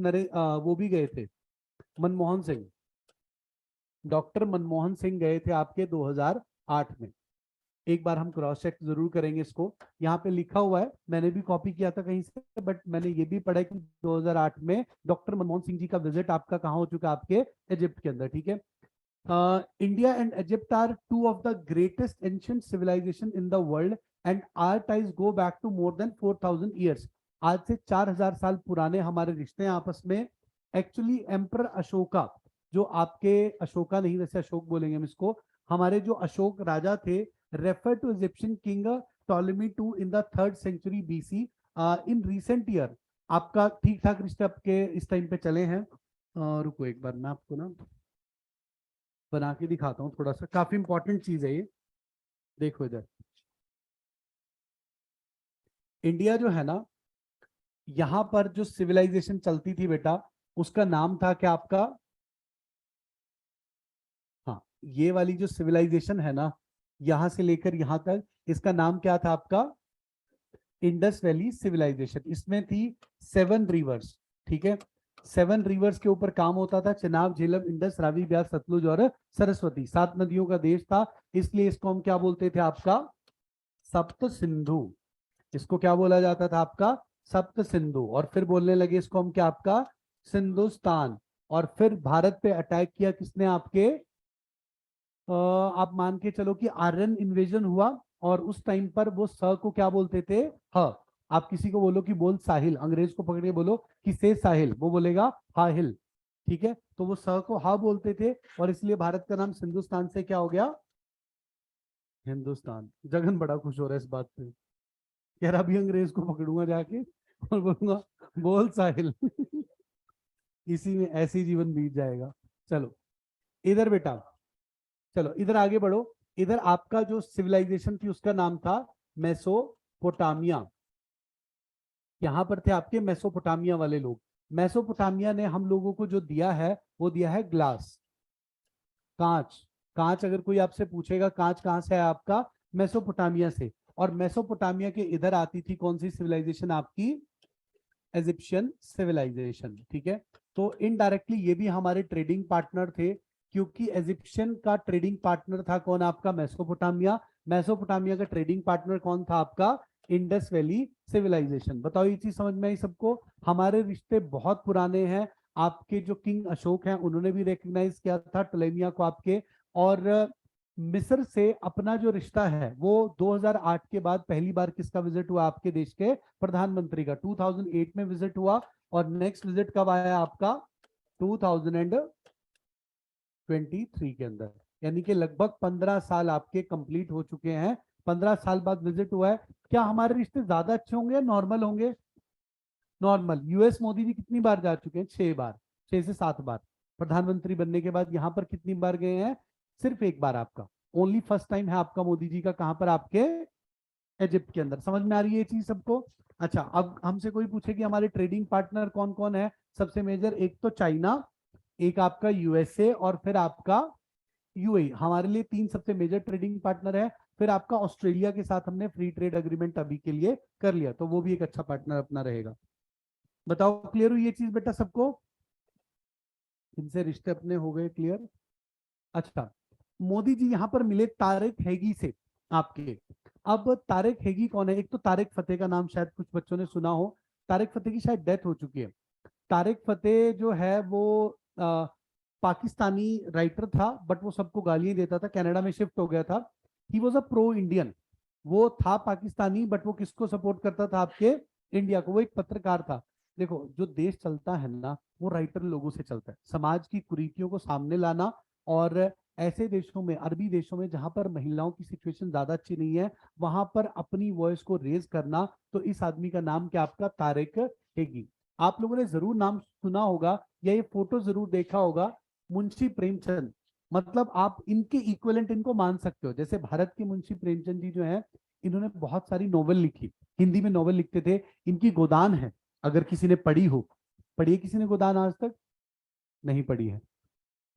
वो भी गए थे, मनमोहन सिंह, डॉक्टर मनमोहन सिंह गए थे आपके 2008 में। एक बार हम क्रॉस चेक जरूर करेंगे इसको। यहाँ पे लिखा हुआ है, मैंने भी कॉपी किया था कहीं से, बट मैंने ये भी पढ़ा कि 2008 में डॉक्टर मनमोहन सिंह जी का विजिट आपका कहाँ हो चुका है? आपके इजिप्ट के अंदर। ठीक है। India and Egypt are two of the greatest ancient civilisation in the world and our ties go back to more than 4,000 years. आज से 4,000 साल पुराने हमारे रिश्ते हैं आपस में। एक्चुअली एम्पर अशोका, जो आपके अशोका नहीं, वैसे अशोक बोलेंगे हम इसको, हमारे जो अशोक राजा थे, refer to Egyptian king Ptolemy two in the 3rd century BC. In recent year आपका ठीक ठाक रिश्ते आपके इस टाइम पे चले हैं। रुको एक बार, मैं आपको ना बना के दिखाता हूँ थोड़ा सा, काफी इंपॉर्टेंट चीज है ये। देखो इधर, इंडिया जो है ना, यहाँ पर जो सिविलाइजेशन चलती थी बेटा, उसका नाम था क्या आपका? हाँ, ये वाली जो सिविलाइजेशन है ना, यहां से लेकर यहां तक, इसका नाम क्या था आपका? Indus Valley civilisation. इसमें थी 7 रिवर्स। ठीक है, 7 रिवर्स के ऊपर काम होता था, चिनाब, झेलम, इंडस, रावी, ब्यास, सतलुज और सरस्वती। 7 नदियों का देश था, इसलिए इसको हम क्या बोलते थे आपका, सप्त सिंधु। इसको क्या बोला जाता था आपका, सप्त सिंधु। और फिर बोलने लगे इसको हम क्या, आपका सिंधुस्तान। और फिर भारत पे अटैक किया किसने आपके, आप मान के चलो कि आर्यन इन्वेजन हुआ, और उस टाइम पर वो स को क्या बोलते थे, ह। आप किसी को बोलो कि बोल साहिल, अंग्रेज को पकड़ के बोलो कि से साहिल, वो बोलेगा हा हिल, ठीक है। तो वो स को हा बोलते थे, और इसलिए भारत का नाम सिंधुस्तान से क्या हो गया, हिंदुस्तान। जगन बड़ा खुश हो रहा है इस बात पे, कह रहा अभी अंग्रेज को पकड़ूंगा जाके और बोलूंगा बोल साहिल इसी में ऐसे ही जीवन बीत जाएगा। चलो इधर बेटा, चलो इधर आगे बढ़ो। इधर आपका जो सिविलाइजेशन थी उसका नाम था मेसोपोटामिया। यहां पर थे आपके मेसोपोटामिया वाले लोग। मेसोपोटामिया ने हम लोगों को जो दिया है वो दिया है ग्लास, कांच। कांच अगर कोई आपसे पूछेगा कांच कहां से है आपका, मेसोपोटामिया से। और मेसोपोटामिया के इधर आती थी कौन सी सिविलाइजेशन आपकी, इजिप्शियन सिविलाइजेशन, ठीक है। तो इनडायरेक्टली ये भी हमारे ट्रेडिंग पार्टनर थे, क्योंकि इजिप्शियन का ट्रेडिंग पार्टनर था कौन, आपका मेसोपोटामिया। मेसोपोटामिया का ट्रेडिंग पार्टनर कौन था आपका, इंडस वैली सिविलाइजेशन। बताओ ये चीज समझ में आई सबको। हमारे रिश्ते बहुत पुराने हैं। आपके जो किंग अशोक हैं उन्होंने भी रिकग्नाइज किया था टोलेमिया को आपके। और मिस्र से अपना जो रिश्ता है वो 2008 के बाद पहली बार किसका विजिट हुआ, आपके देश के प्रधानमंत्री का 2008 में विजिट हुआ। और नेक्स्ट विजिट कब आया आपका, 2023 के अंदर। यानी कि लगभग 15 साल आपके कंप्लीट हो चुके हैं, 15 साल बाद विजिट हुआ है। क्या हमारे रिश्ते ज्यादा अच्छे होंगे या नॉर्मल होंगे, नॉर्मल। यूएस मोदी जी कितनी बार जा चुके हैं, 6 बार, 6 से 7 बार। प्रधानमंत्री बनने के बाद यहाँ पर कितनी बार गए हैं, सिर्फ 1 बार आपका, ओनली फर्स्ट टाइम है आपका मोदी जी का, कहां पर आपके इजिप्ट के अंदर। समझ में आ रही है ये चीज सबको। अच्छा अब हमसे कोई पूछे कि हमारे ट्रेडिंग पार्टनर कौन कौन है सबसे मेजर, एक तो चाइना, एक आपका यूएसए, और फिर आपका यूएई। हमारे लिए 3 सबसे मेजर ट्रेडिंग पार्टनर है। फिर आपका ऑस्ट्रेलिया के साथ हमने फ्री ट्रेड अग्रीमेंट अभी के लिए कर लिया, तो वो भी एक अच्छा पार्टनर अपना रहेगा। बताओ क्लियर हुई ये चीज बेटा सबको, इनसे रिश्ते अपने हो गए क्लियर। अच्छा मोदी जी यहाँ पर मिले तारिक हैगी से आपके। अब तारिक हैगी कौन है, एक तो तारिक फतेह का नाम शायद कुछ बच्चों ने सुना हो। तारिक फतेह की शायद डेथ हो चुकी है। तारिक फतेह जो है वो पाकिस्तानी राइटर था, बट वो सबको गालियां देता था, कनाडा में शिफ्ट हो गया था। He was a pro Indian. वो था पाकिस्तानी बट वो किसको सपोर्ट करता था, आपके इंडिया को। वो एक पत्रकार था। देखो जो देश चलता है ना वो राइटर लोगों से चलता है, समाज की कुरीतियों को सामने लाना। और ऐसे देशों में, अरबी देशों में जहां पर महिलाओं की सिचुएशन ज्यादा अच्छी नहीं है, वहां पर अपनी वॉइस को रेज करना। तो इस आदमी का नाम क्या, आपका तारिक हैगी। आप लोगों ने जरूर नाम सुना होगा या ये फोटो जरूर देखा होगा, मुंशी प्रेमचंद। मतलब आप इनके इक्विवेलेंट इनको मान सकते हो। जैसे भारत के मुंशी प्रेमचंद जी जो है, इन्होंने बहुत सारी नॉवेल लिखी, हिंदी में नॉवेल लिखते थे। इनकी गोदान है, अगर किसी ने पढ़ी हो। पढ़ी है किसी ने गोदान आज तक, नहीं पढ़ी है,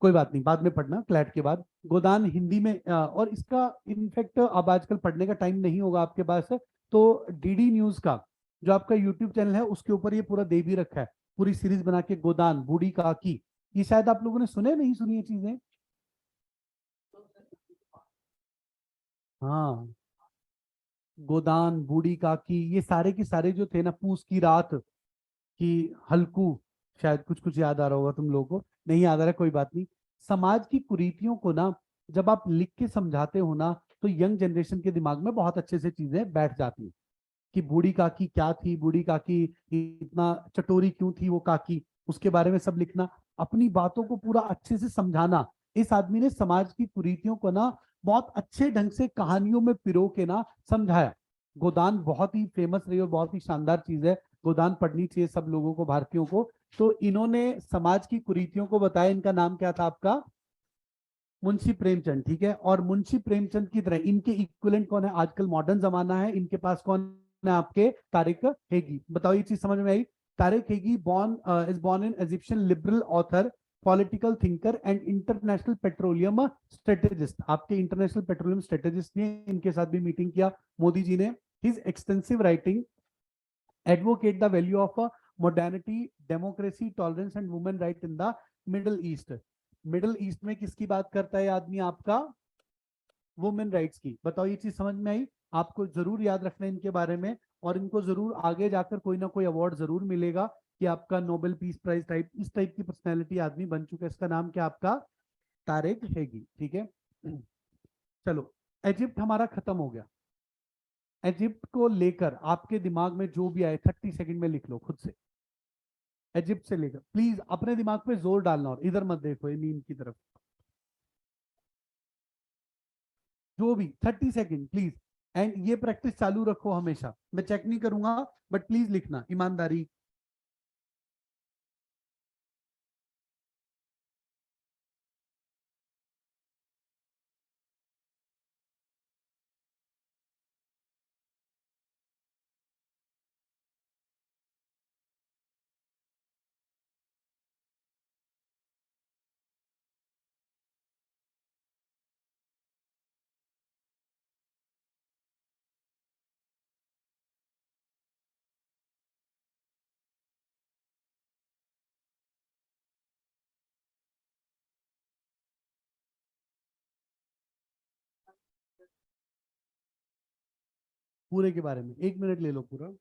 कोई बात नहीं, बाद में पढ़ना क्लैट के बाद। गोदान हिंदी में और इसका इनफैक्ट अब आजकल पढ़ने का टाइम नहीं होगा आपके पास, तो डीडी न्यूज का जो आपका यूट्यूब चैनल है उसके ऊपर ये पूरा दे भी रखा है, पूरी सीरीज बना के, गोदान, बूढ़ी काकी। ये शायद आप लोगों ने सुने, नहीं सुनी ये चीजें। हाँ, गोदान, बूढ़ी काकी, ये सारे के सारे जो थे ना, पूस की रात की, हल्कू, शायद कुछ कुछ याद आ रहा होगा तुम लोगों को, नहीं याद आ रहा कोई बात नहीं। समाज की कुरीतियों को ना जब आप लिख के समझाते हो ना, तो यंग जनरेशन के दिमाग में बहुत अच्छे से चीजें बैठ जाती हैं कि बूढ़ी काकी क्या थी, बूढ़ी काकी इतना चटोरी क्यों थी वो काकी, उसके बारे में सब लिखना, अपनी बातों को पूरा अच्छे से समझाना। इस आदमी ने समाज की कुरीतियों को ना बहुत अच्छे ढंग से कहानियों में पिरो के ना समझाया। गोदान बहुत ही फेमस रही और बहुत ही शानदार चीज है। गोदान पढ़नी चाहिए सब लोगों को, भारतीयों को। तो इन्होंने समाज की कुरीतियों को बताया। इनका नाम क्या था आपका, मुंशी प्रेमचंद, ठीक है। और मुंशी प्रेमचंद की तरह इनके इक्विवेलेंट कौन है, आजकल मॉडर्न जमाना है, इनके पास कौन है, आपके तारिक हैगी। बताओ ये चीज समझ में आई। तारिक हैगी is born in Egyptian liberal author, political thinker and international petroleum strategist. आपके इंटरनेशनल पेट्रोलियम स्ट्रेटेजिस्ट ने इनके साथ भी मीटिंग किया मोदी जी ने। His extensive writing advocate the value of modernity, democracy, tolerance and women right in the middle east. Middle east में किसकी बात करता है आदमी आपका? वुमेन राइट्स की। बताओ ये चीज समझ में आई? आपको जरूर याद रखना है इनके बारे में, और इनको जरूर आगे जाकर कोई ना कोई अवार्ड जरूर मिलेगा कि आपका नोबेल पीस प्राइज टाइप, इस टाइप की पर्सनैलिटी आदमी बन चुका है। इसका नाम क्या आपका? तारिक हैगी। ठीक है, चलो इजिप्ट हमारा खत्म हो गया। इजिप्ट को लेकर आपके दिमाग में जो भी आए 30 सेकंड में लिख लो खुद से। इजिप्ट से लेकर प्लीज अपने दिमाग पे जोर डालना, और इधर मत देखो ये नींद की तरफ। जो भी 30 सेकंड प्लीज, एंड ये प्रैक्टिस चालू रखो हमेशा। मैं चेक नहीं करूंगा, बट प्लीज लिखना ईमानदारी। पूरे के बारे में 1 मिनट ले लो पूरा।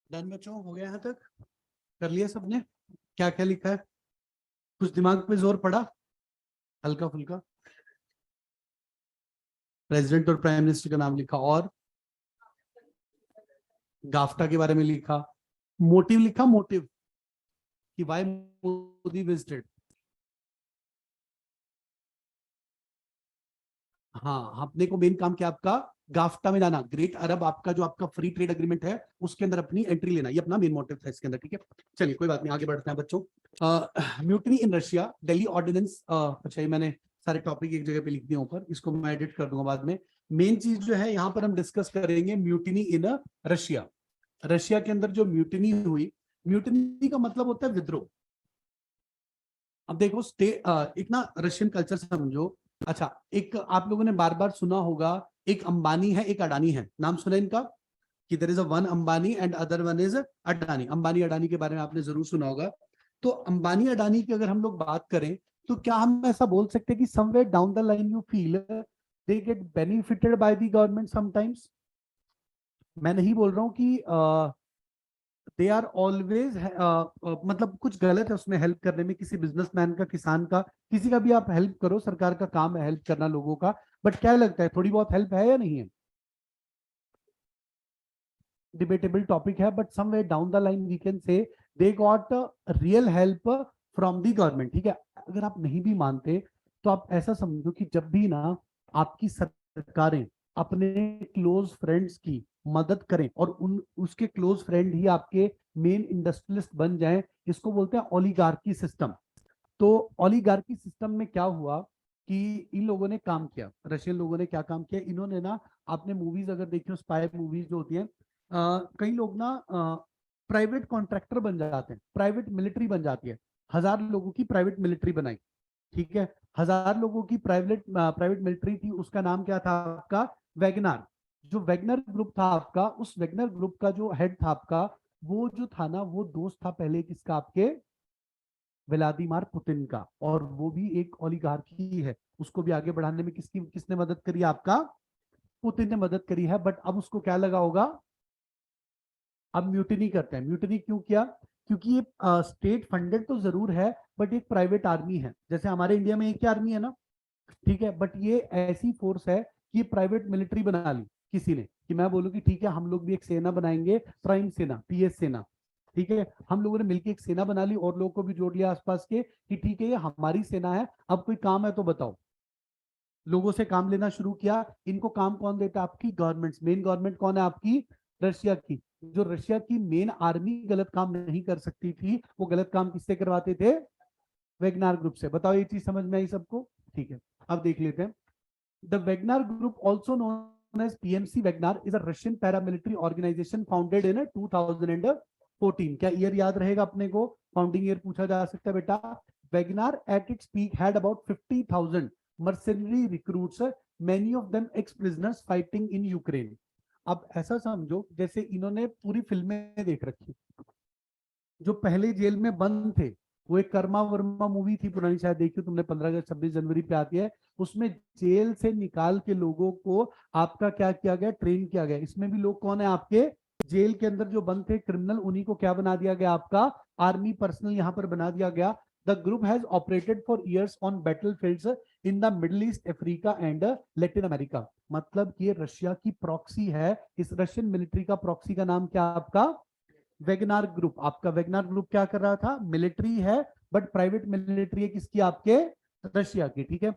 डन बच्चों, हो गया यहाँ तक? कर लिया सबने? क्या क्या लिखा है? कुछ दिमाग पे जोर पड़ा? हल्का फुल्का? प्रेसिडेंट और प्राइम मिनिस्टर का नाम लिखा, और गाफ्टा के बारे में लिखा, मोटिव लिखा, मोटिव कि वाई मोदी विजिटेड। हाँ, अपने को मेन काम क्या आपका? गाफ्टा में जाना, ग्रेट अरब आपका जो आपका फ्री ट्रेड एग्रीमेंट है उसके अंदर अपनी एंट्री लेना, ये अपना मेन मोटिव था इसके अंदर, ठीक है। चलिए कोई बात नहीं, आगे बढ़ते हैं बच्चों। Mutiny in Russia, Delhi ordinance, अच्छा ये मैंने सारे टॉपिक एक जगह पे लिख दिए ऊपर, इसको मैं एडिट कर दूंगा बाद में। मेन चीज जो है यहाँ पर हम डिस्कस करेंगे म्यूटनी इन रशिया। रशिया के अंदर जो म्यूटनी हुई, म्यूटनी का मतलब होता है विद्रोह। अब देखो एक ना रशियन कल्चर समझो। अच्छा, एक आप लोगों ने बार बार सुना होगा, एक अंबानी है एक अडानी है, नाम सुना इनका, कि there is a one Ambani and other one is Adani. Ambani Adani के बारे में आपने जरूर सुना होगा। तो अंबानी अडानी की अगर हम लोग बात करें तो क्या हम ऐसा बोल सकते हैं कि somewhere down the line you feel they get benefited by the government sometimes? मैं नहीं बोल रहा हूं कि दे आर ऑलवेज, मतलब कुछ गलत है उसमें हेल्प करने में, किसी बिजनेसमैन का, किसान का, किसी का भी आप हेल्प करो, सरकार का काम है हेल्प करना लोगों का, बट क्या लगता है थोड़ी बहुत हेल्प है या नहीं है? डिबेटेबल टॉपिक है, but somewhere down the line we can say they got real help from the government, ठीक है। अगर आप नहीं भी मानते तो आप ऐसा समझो कि जब भी ना आपकी सरकारें अपने क्लोज फ्रेंड्स की मदद करें और उन उसके क्लोज फ्रेंड ही आपके मेन इंडस्ट्रियलिस्ट बन जाएं, इसको बोलते हैं ओलिगार्की सिस्टम। तो ओलिगार्की सिस्टम में क्या हुआ कि इन लोगों ने काम किया, रशियन लोगों ने क्या काम किया, इन्होंने ना, आपने मूवीज अगर देखी हो, स्पाई मूवीज जो होती हैं, कई लोग ना प्राइवेट कॉन्ट्रैक्टर बन जाते हैं, प्राइवेट मिलिट्री बन जाती है। 1,000 लोगों की प्राइवेट मिलिट्री बनाई, ठीक है। 1,000 लोगों की प्राइवेट प्राइवेट मिलिट्री थी, उसका नाम क्या था आपका? वैगनार। जो वैगनर ग्रुप था आपका, उस वैगनर ग्रुप का जो हेड था आपका, वो जो था ना, वो दोस्त था पहले किसका? आपके व्लादिमीर पुतिन का, और वो भी एक ओलिगार्की है। उसको भी आगे बढ़ाने में किसने मदद करी? आपका पुतिन ने मदद करी है। बट अब उसको क्या लगा होगा, अब म्यूटिनी करते हैं। म्यूटिनी क्यों किया? क्योंकि ये स्टेट फंडेड तो जरूर है, बट एक प्राइवेट आर्मी है, जैसे हमारे इंडिया में एक ही आर्मी है ना, ठीक है। बट ये ऐसी फोर्स है कि प्राइवेट मिलिट्री बना ली किसी ने, कि मैं बोलूं कि ठीक है हम लोग भी एक सेना बनाएंगे, प्राइम सेना, पीएस सेना, ठीक है। हम लोगों ने मिलकर एक सेना बना ली और लोगों को भी जोड़ लिया आसपास के, कि ठीक है ये हमारी सेना है, अब कोई काम है तो बताओ। लोगों से काम लेना शुरू किया। इनको काम कौन देता है? आपकी गवर्नमेंट। मेन गवर्नमेंट कौन है आपकी? रशिया की। जो रशिया की मेन आर्मी गलत काम नहीं कर सकती थी, वो गलत काम किससे करवाते थे? वेगनार ग्रुप से। बताओ ये चीज समझ में आई सबको? ठीक है, अब देख लेते हैं। The Wagner group, also known as PMC Wagner, is a Russian paramilitary organisation founded in 2014। क्या ईयर याद रहेगा अपने को? फाउंडिंग ईयर पूछा जा सकता है बेटा। Wagner at its peak had about 50,000 mercenary recruits, many of them ex-prisoners fighting in Ukraine. अब ऐसा समझो जैसे इन्होंने पूरी फिल्में देख रखी, जो पहले जेल में बंद थे, वो एक कर्मा वर्मा मूवी थी पुरानी, शायद देखी तुमने, 15 अगस्त 26 जनवरी पे आती है। उसमें जेल से निकाल के लोगों को आपका क्या किया गया? ट्रेन किया गया। इसमें भी लोग कौन है आपके? जेल के अंदर जो बंद थे क्रिमिनल, उन्हीं को क्या बना दिया गया? आपका आर्मी पर्सनल यहाँ पर बना दिया गया। The group has operated for years on battlefields in the middle east, Africa and Latin America. मतलब ये रशिया की प्रॉक्सी है। इस रशियन मिलिट्री का प्रॉक्सी का नाम क्या? आपका वेगनार ग्रुप। आपका वेगनार ग्रुप क्या कर रहा था? मिलिट्री है, बट प्राइवेट मिलिट्री है किसकी? आपके रशिया की, ठीक है।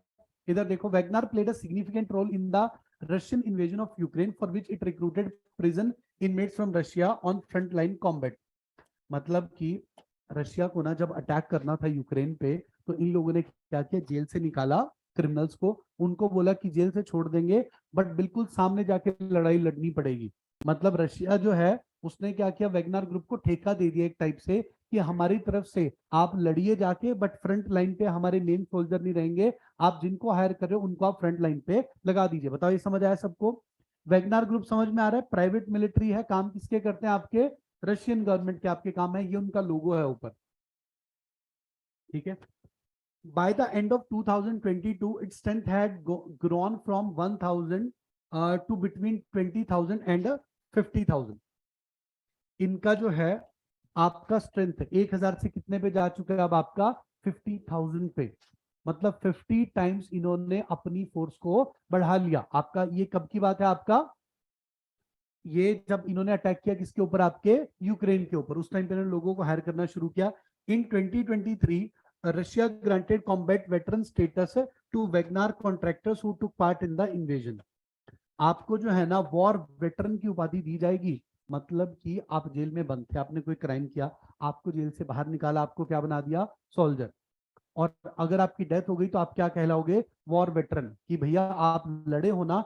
इधर देखो, Wagner played a significant role in the Russian invasion of Ukraine, for which it recruited prison inmates from Russia on front line combat. मतलब कि रशिया को ना जब अटैक करना था यूक्रेन पे, तो इन लोगों ने क्या किया? जेल से निकाला क्रिमिनल्स को, उनको बोला कि जेल से छोड़ देंगे, बट बिल्कुल सामने जाके लड़ाई लड़नी पड़ेगी। मतलब रशिया जो है उसने क्या किया? वेगनार ग्रुप को ठेका दे दिया एक टाइप से, कि हमारी तरफ से आप लड़िए जाके, बट फ्रंट लाइन पे हमारे मेन सोल्जर नहीं रहेंगे, आप जिनको हायर कर रहे हो उनको आप फ्रंट लाइन पे लगा दीजिए। बताओ ये समझ आया सबको? वेगनार ग्रुप समझ में आ रहा है? प्राइवेट मिलिट्री है, काम किसके करते हैं? आपके रशियन गवर्नमेंट के आपके काम है। ये उनका लोगो है ऊपर, ठीक है। By the end of 2022, its strength had grown from 1,000 to between 20,000 and 50,000. इनका जो है आपका स्ट्रेंथ 1,000 से कितने पे जा चुका है? अब आपका 50,000 पे। मतलब 50 टाइम्स इन्होंने अपनी फोर्स को बढ़ा लिया। आपका ये कब की बात है? आपका ये जब इन्होंने अटैक किया किसके ऊपर? आपके यूक्रेन के ऊपर। उस टाइम पे इन्होंने लोगों को हायर करना शुरू किया। In 2023 Russia granted combat veteran status to Wagner contractors who took part in the invasion. आपको जो है ना वॉर वेटरन की उपाधि दी जाएगी। मतलब कि आप जेल में बंद थे, आपने कोई क्राइम किया, आपको जेल से बाहर निकाला, आपको क्या बना दिया, सोल्जर। और अगर आपकी डेथ हो गई तो आप क्या कहलाओगे, वॉर वेटरन, कि भैया आप लड़े हो ना,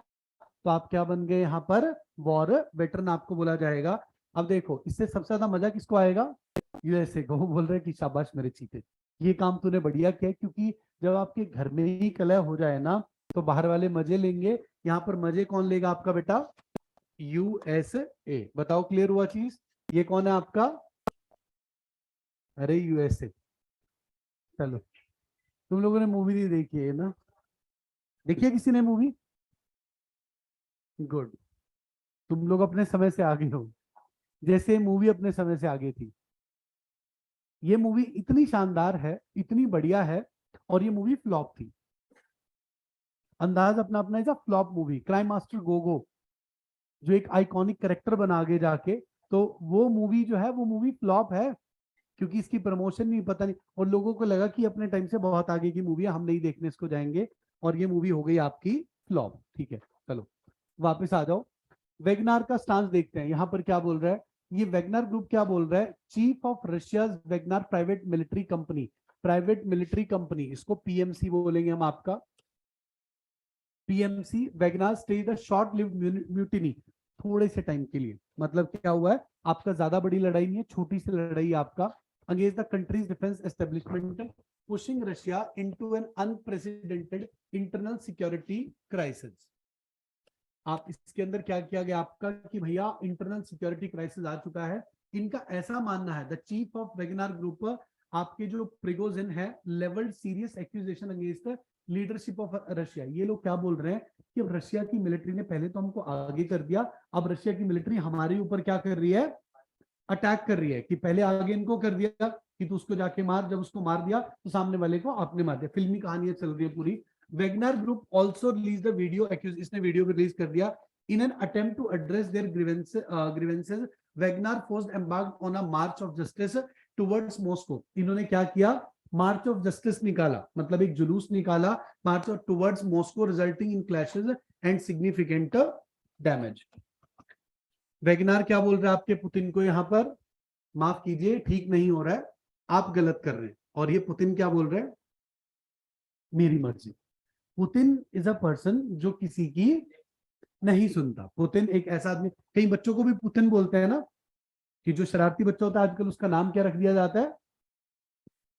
तो आप क्या बन गए यहाँ पर, वॉर वेटरन आपको बोला जाएगा। अब देखो इससे सबसे ज्यादा मजा किसको आएगा, यूएसए को। वो बोल रहे हैं कि शाबाश मेरे चीते, ये काम तूने बढ़िया किया है, क्योंकि जब आपके घर में ही कलह हो जाए ना, तो बाहर वाले मजे लेंगे। यहाँ पर मजे कौन लेगा आपका बेटा, यूएसए। बताओ क्लियर हुआ चीज, ये कौन है आपका, अरे यूएसए। चलो, तुम लोगों ने मूवी नहीं देखी है ना, देखिए किसी ने मूवी, गुड, तुम लोग अपने समय से आगे हो, जैसे मूवी अपने समय से आगे थी। ये मूवी इतनी शानदार है, इतनी बढ़िया है, और ये मूवी फ्लॉप थी। अंदाज अपना अपना ऐसा flop movie, crime master Gogo, जो एक आइकॉनिक करेक्टर बना आगे जाके, तो वो मूवी जो है वो मूवी फ्लॉप है, क्योंकि इसकी प्रमोशन नहीं, पता नहीं, और लोगों को लगा कि अपने टाइम से बहुत आगे की मूवी है, हम नहीं देखने इसको जाएंगे, और ये मूवी हो गई आपकी फ्लॉप। ठीक है, चलो वापस आ जाओ। वेगनार का स्टांस देखते हैं, यहाँ पर क्या बोल रहा है, ये वेगनार ग्रुप क्या बोल रहा है, chief of Russia Wagner private military company, private military company, इसको पीएमसी बोलेंगे हम आपका, PMC Wagner staged the short lived mutiny, थोड़े से टाइम के लिए, मतलब क्या हुआ है, आपका ज्यादा बड़ी लड़ाई नहीं है, छोटी सी लड़ाई है आपका, against the countries defence establishment, pushing Russia into an unprecedented internal security crisis. आप इसके अंदर क्या किया गया आपका, कि भैया इंटरनल सिक्योरिटी क्राइसिस आ चुका है। इनका ऐसा मानना है, the chief of Wagner group, आपके जो प्रिगोजिन है, level serious accusation against leadership of Russia. ये लोग क्या बोल रहे हैं, कि अब रशिया की मिलिट्री ने पहले तो हमको आगे कर दिया, अब रशिया की मिलिट्री हमारे ऊपर क्या कर रही है, अटैक कर रही है, कि पहले आगे इनको कर दिया कि तू उसको जाके मार, जब उसको मार दिया तो सामने वाले को आपने मार दिया, फिल्मी कहानियां चल रही है पूरी। Wagner group also release the video accuse, इसने वीडियो रिलीज कर दिया, in an attempt to address their grievances Wagner forced embarked on a march of justice towards Moscow. इन्होंने क्या किया, मार्च ऑफ जस्टिस निकाला, मतलब एक जुलूस निकाला, march of towards Moscow, resulting in clashes and significant damage. Wagner क्या बोल रहे हैं आपके पुतिन को, यहाँ पर माफ कीजिए ठीक नहीं हो रहा है, आप गलत कर रहे हैं, और ये पुतिन क्या बोल रहे हैं, मेरी मर्जी। पुतिन इज अ पर्सन जो किसी की नहीं सुनता। पुतिन एक ऐसा आदमी, कई बच्चों को भी पुतिन बोलते हैं ना, कि जो शरारती बच्चा होता है आजकल उसका नाम क्या रख दिया जाता है,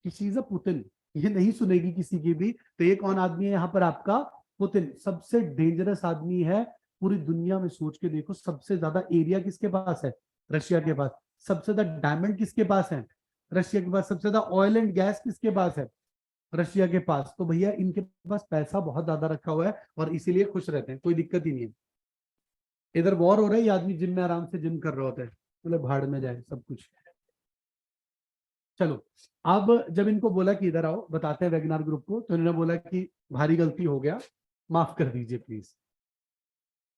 किसी इज अ पुतिन, ये नहीं सुनेगी किसी की भी। तो ये कौन आदमी है यहाँ पर आपका, पुतिन, सबसे डेंजरस आदमी है पूरी दुनिया में। सोच के देखो, सबसे ज्यादा एरिया किसके पास है, रशिया के पास। सबसे ज्यादा डायमंड किसके पास है, रशिया के पास। सबसे ज्यादा ऑयल एंड गैस किसके पास है, रशिया के पास। तो भैया इनके पास पैसा बहुत ज्यादा रखा हुआ है, और इसीलिए खुश रहते हैं, कोई दिक्कत ही नहीं है। इधर वॉर हो रहा है, ये आदमी जिम में आराम से जिम कर रहा होता है, मतलब भाड़ में जाए सब कुछ। चलो, अब जब इनको बोला कि इधर आओ बताते हैं वेगनार ग्रुप को, तो इन्होंने बोला कि भारी गलती हो गया, माफ कर दीजिए प्लीज।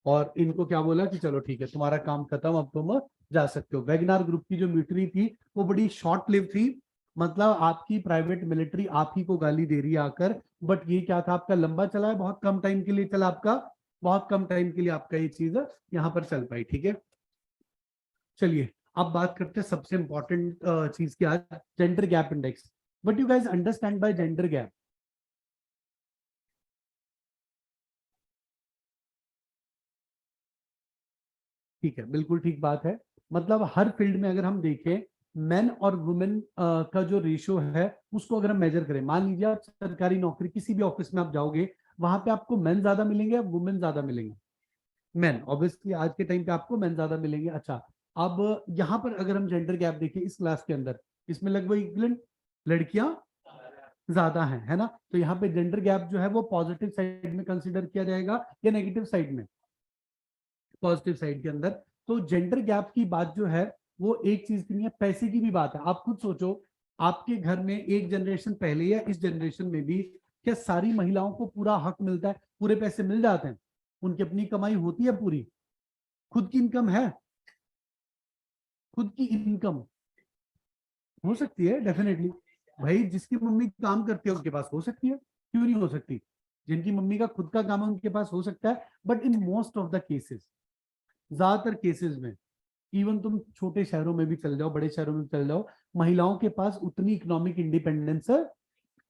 और इनको क्या बोला कि चलो ठीक है, तुम्हारा काम खत्म, अब तुम जा सकते हो। वेगनार ग्रुप की जो म्यूटनी थी वो बड़ी शॉर्ट लिव थी, मतलब आपकी प्राइवेट मिलिट्री आप ही को गाली दे रही है आकर, बट ये क्या था आपका, लंबा चला है, बहुत कम टाइम के लिए चला आपका, बहुत कम टाइम के लिए आपका ये चीज यहाँ पर चल पाई। ठीक है, चलिए अब बात करते हैं सबसे इंपॉर्टेंट चीज की आज, gender gap index. But you guys understand by gender gap, ठीक है, बिल्कुल ठीक बात है। मतलब हर फील्ड में अगर हम देखें, मेन और वुमेन का जो रेशियो है उसको अगर हम मेजर करें, मान लीजिए आप सरकारी नौकरी किसी भी ऑफिस में आप जाओगे, वहां पे आपको मेन ज्यादा मिलेंगे या वुमेन ज्यादा मिलेंगे, मेन ऑब्वियसली आज के टाइम पे आपको मेन ज्यादा मिलेंगे। अच्छा, अब यहाँ पर अगर हम जेंडर गैप देखें इस क्लास के अंदर, इसमें लगभग इक्वलेंट लड़कियां ज्यादा हैं, है ना। तो यहाँ पे जेंडर गैप जो है वो पॉजिटिव साइड में कंसिडर किया जाएगा या नेगेटिव साइड में, पॉजिटिव साइड के अंदर। तो जेंडर गैप की बात जो है वो एक चीज की नहीं है, पैसे की भी बात है। आप खुद सोचो, आपके घर में एक जनरेशन पहले या इस जनरेशन में भी क्या सारी महिलाओं को पूरा हक मिलता है, पूरे पैसे मिल जाते हैं, उनकी अपनी कमाई होती है पूरी, खुद की इनकम है, खुद की इनकम हो सकती है डेफिनेटली। भाई जिसकी मम्मी काम करती है उसके पास हो सकती है, क्यों नहीं हो सकती। जिनकी मम्मी का खुद का काम है उनके पास हो सकता है, but in most of the cases, ज्यादातर केसेस में, इवन तुम छोटे शहरों में भी चल जाओ, बड़े शहरों में भी चल जाओ, महिलाओं के पास उतनी इकोनॉमिक इंडिपेंडेंस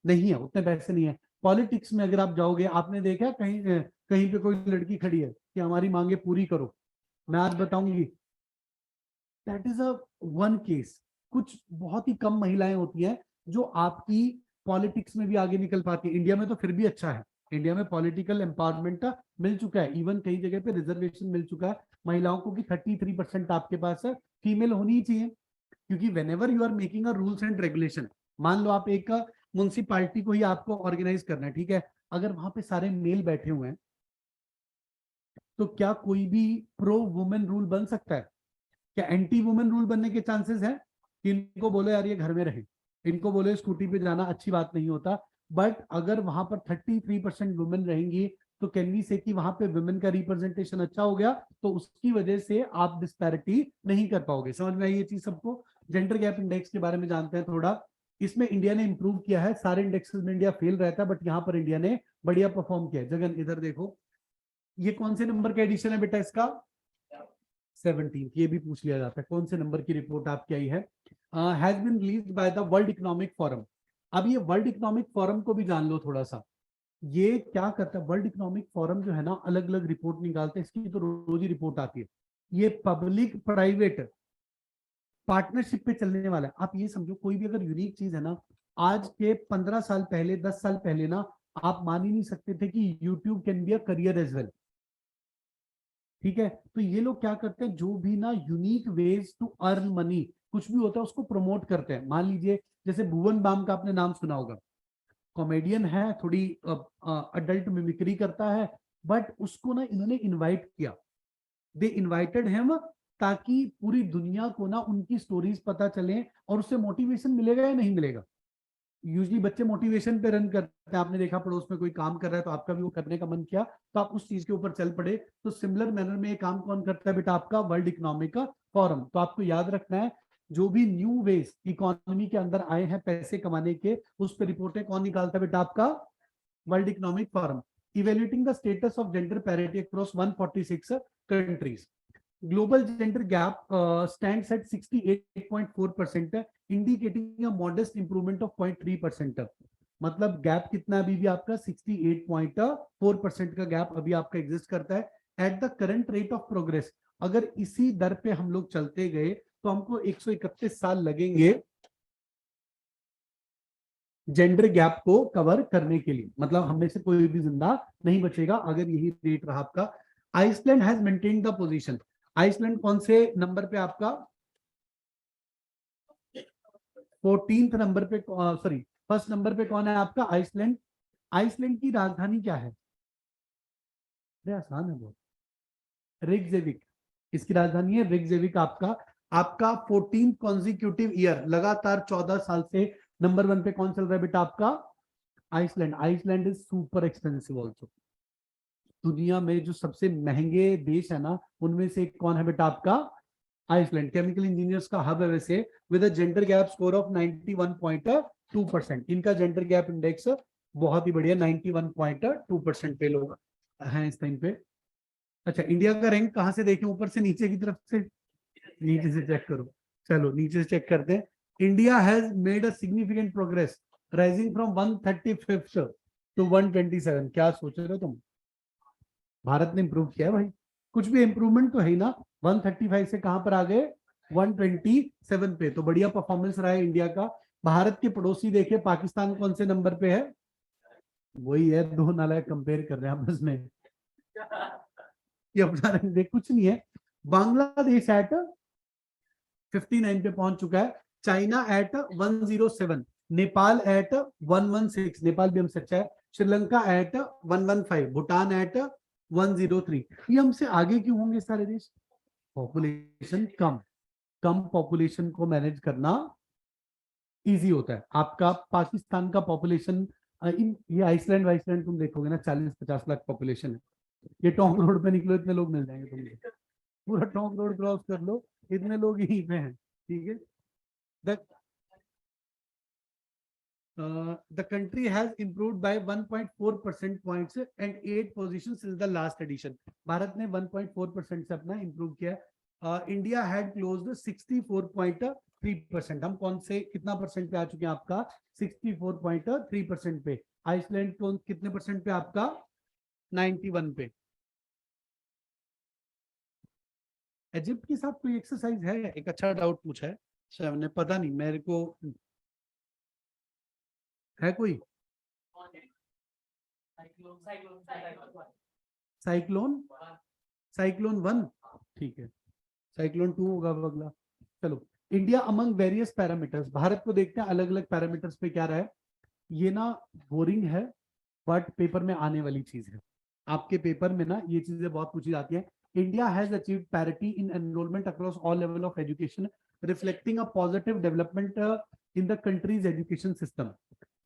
नहीं है, उतने पैसे नहीं है। पॉलिटिक्स में अगर आप जाओगे, आपने देखा कहीं कहीं पे कोई लड़की खड़ी है कि हमारी मांगे पूरी करो, मैं आज बताऊंगी, that is a one case. कुछ बहुत ही कम महिलाएं होती हैं जो आपकी पॉलिटिक्स में भी आगे निकल पाती है। इंडिया में तो फिर भी अच्छा है, इंडिया में पॉलिटिकल एम्पावरमेंट मिल चुका है, इवन कई जगह पे रिजर्वेशन मिल चुका है महिलाओं को कि 33% आपके पास है, फीमेल होनी ही चाहिए। क्योंकि whenever you are making a rules and regulation, मान लो आप एक म्युनिसिपालिटी को ही आपको ऑर्गेनाइज करना है, ठीक है, अगर वहां पे सारे मेल बैठे हुए हैं तो क्या कोई भी प्रो वुमेन रूल बन सकता है? क्या एंटी वुमेन रूल बनने के चांसेस हैं कि इनको बोलो यार ये घर में रहे, इनको बोलो स्कूटी पे जाना अच्छी बात नहीं होता? बट अगर वहां पर 33% वुमेन रहेंगी तो कैन वी से कि वहां पे वुमेन का रिप्रेजेंटेशन अच्छा हो गया, तो उसकी वजह से आप डिस्पैरिटी नहीं कर पाओगे। समझ में आई ये चीज सबको? जेंडर गैप इंडेक्स के बारे में जानते हैं थोड़ा। इसमें इंडिया ने इंप्रूव किया है, सारे इंडेक्सेस में इंडिया फेल रहता है, बट यहाँ पर इंडिया ने बढ़िया परफॉर्म किया है। जगन इधर देखो, ये कौन से नंबर का एडिशन है बेटा इसका? 17। ये भी पूछ लिया जाता है कौन से नंबर की रिपोर्ट आपकी आई है। Has been released by the World Economic Forum. अब ये वर्ल्ड इकोनॉमिक फोरम को भी जान लो थोड़ा सा। ये क्या करता है वर्ल्ड इकोनॉमिक फोरम जो है ना, अलग अलग रिपोर्ट निकालते हैं, इसकी तो रोज ही रिपोर्ट आती है। ये पब्लिक प्राइवेट पार्टनरशिप पे चलने वाला है। आप ये समझो, कोई भी अगर यूनिक चीज है ना, आज के 15 साल पहले, 10 साल पहले ना, आप मान ही नहीं सकते थे कि YouTube can be a career as well. ठीक है, तो ये लोग क्या करते हैं, जो भी ना unique ways to earn money कुछ भी होता है उसको प्रमोट करते हैं। मान लीजिए जैसे भुवन बाम का आपने नाम सुना होगा, कॉमेडियन है, थोड़ी अडल्ट मिमिक्री करता है, बट उसको ना इन्होंने इनवाइट किया, दे इनवाइटेड हिम, ताकि पूरी दुनिया को ना उनकी स्टोरीज पता चले, और उससे मोटिवेशन मिलेगा या नहीं मिलेगा? यूजली बच्चे मोटिवेशन पे रन करते हैं, आपने देखा पड़ोस में कोई काम कर रहा है तो आपका भी वो करने का मन किया तो आप उस चीज के ऊपर चल पड़े। तो सिमिलर मैनर में ये काम कौन करता है बेटा? आपका वर्ल्ड इकोनॉमिक फोरम। तो आपको याद रखना है, जो भी न्यू वेज इकोनॉमी के अंदर आए हैं पैसे कमाने के, उस पर रिपोर्टें कौन निकालता है बेटा? आपका World Economic forum. Evaluating the status of gender parity across 146 countries. Global gender gap stands at 68.4%, indicating a modest improvement of 0.3%। मतलब गैप कितना अभी भी आपका 68.4% का गैप अभी आपका एग्जिस्ट करता है। At the current rate of progress, अगर इसी दर पे हम लोग चलते गए तो हमको 131 साल लगेंगे जेंडर गैप को कवर करने के लिए। मतलब हमें से कोई भी जिंदा नहीं बचेगा अगर यही रेट रहा आपका। Iceland has maintain the position. Iceland कौन से नंबर पे आपका? 14th नंबर पे, सॉरी फर्स्ट नंबर पे कौन है आपका? आइसलैंड। आइसलैंड की राजधानी क्या है? अरे आसान है बहुत, रिकजेविक। इसकी राजधानी है रिकजेविक। आपका आपका 14th कॉन्जिक्यूटिव ईयर, लगातार 14 साल से नंबर 1 पे कौन चल रहा है बेटा? आपका Iceland. Iceland is super expensive also. दुनिया में जो सबसे महंगे देश है ना, उनमें से कौन है बेटा? आपका आइसलैंड। केमिकल इंजीनियर्स का हब है वैसे, with a gender gap score of 91.2%। इनका जेंडर गैप इंडेक्स बहुत ही बढ़िया, 91.2% पे लोग हैं इस टाइम पे। अच्छा, इंडिया का रैंक कहां से देखें? ऊपर से नीचे की तरफ से? नीचे से चेक करो। चलो नीचे से चेक करते हैं। India has made a significant progress, rising from 135th to 127। क्या सोच रहे हो तुम? भारत ने इंप्रूव किया है भाई, कुछ भी इंप्रूवमेंट तो है ही ना। 135 से कहां पर आ गए? 127 पे। तो बढ़िया परफॉर्मेंस रहा है इंडिया का। भारत के पड़ोसी देखे, पाकिस्तान कौन से नंबर पे है? वही है, दो नालायक कंपेयर कर रहे हैं आपस में। ये अपना रंग देख, कुछ नहीं है। बांग्लादेश एट 59 पे पहुंच चुका है। China at 107। Nepal at 116, Nepal भी हमसे अच्छा है। श्रीलंका एट 115। भूटान एट 103। ये हमसे आगे क्यों होंगे सारे देश? पॉपुलेशन कम। कम पॉपुलेशन को मैनेज करना इजी होता है। आपका पाकिस्तान का पॉपुलेशन, ये आइसलैंड वाइसलैंड तुम देखोगे ना, 40-50 लाख पॉपुलेशन है। ये टोंक रोड पे निकलो, इतने लोग मिल जाएंगे तुमको। पूरा टोंक रोड क्रॉस कर लो, इतने लोग यहीं पे हैं। ठीक है। The country has improved by 1.4 percent points and 8 positions since the last edition. Bharat ने 1.4% से अपना इंप्रूव किया। India had closed 64.3%। हम कौन से कितना परसेंट पे आ चुके हैं आपका? 64.3% पे। आइसलैंड कौन कितने परसेंट पे आपका? 91 पे। इजिप्ट के साथ कोई एक्सरसाइज है? एक अच्छा डाउट पूछा है सर ने, पता नहीं मेरे को है कोई। साइक्लोन साइक्लोन 1 ठीक है, साइक्लोन 2 होगा अगला। चलो, India among various parameters. Bharat को देखते हैं अलग अलग पैरामीटर्स पे क्या रहा है। ये ना बोरिंग है बट पेपर में आने वाली चीज है। आपके पेपर में ना ये चीजें बहुत पूछी जाती हैं। India has achieved parity in enrolment across all level of education, reflecting a positive development in the country's education system.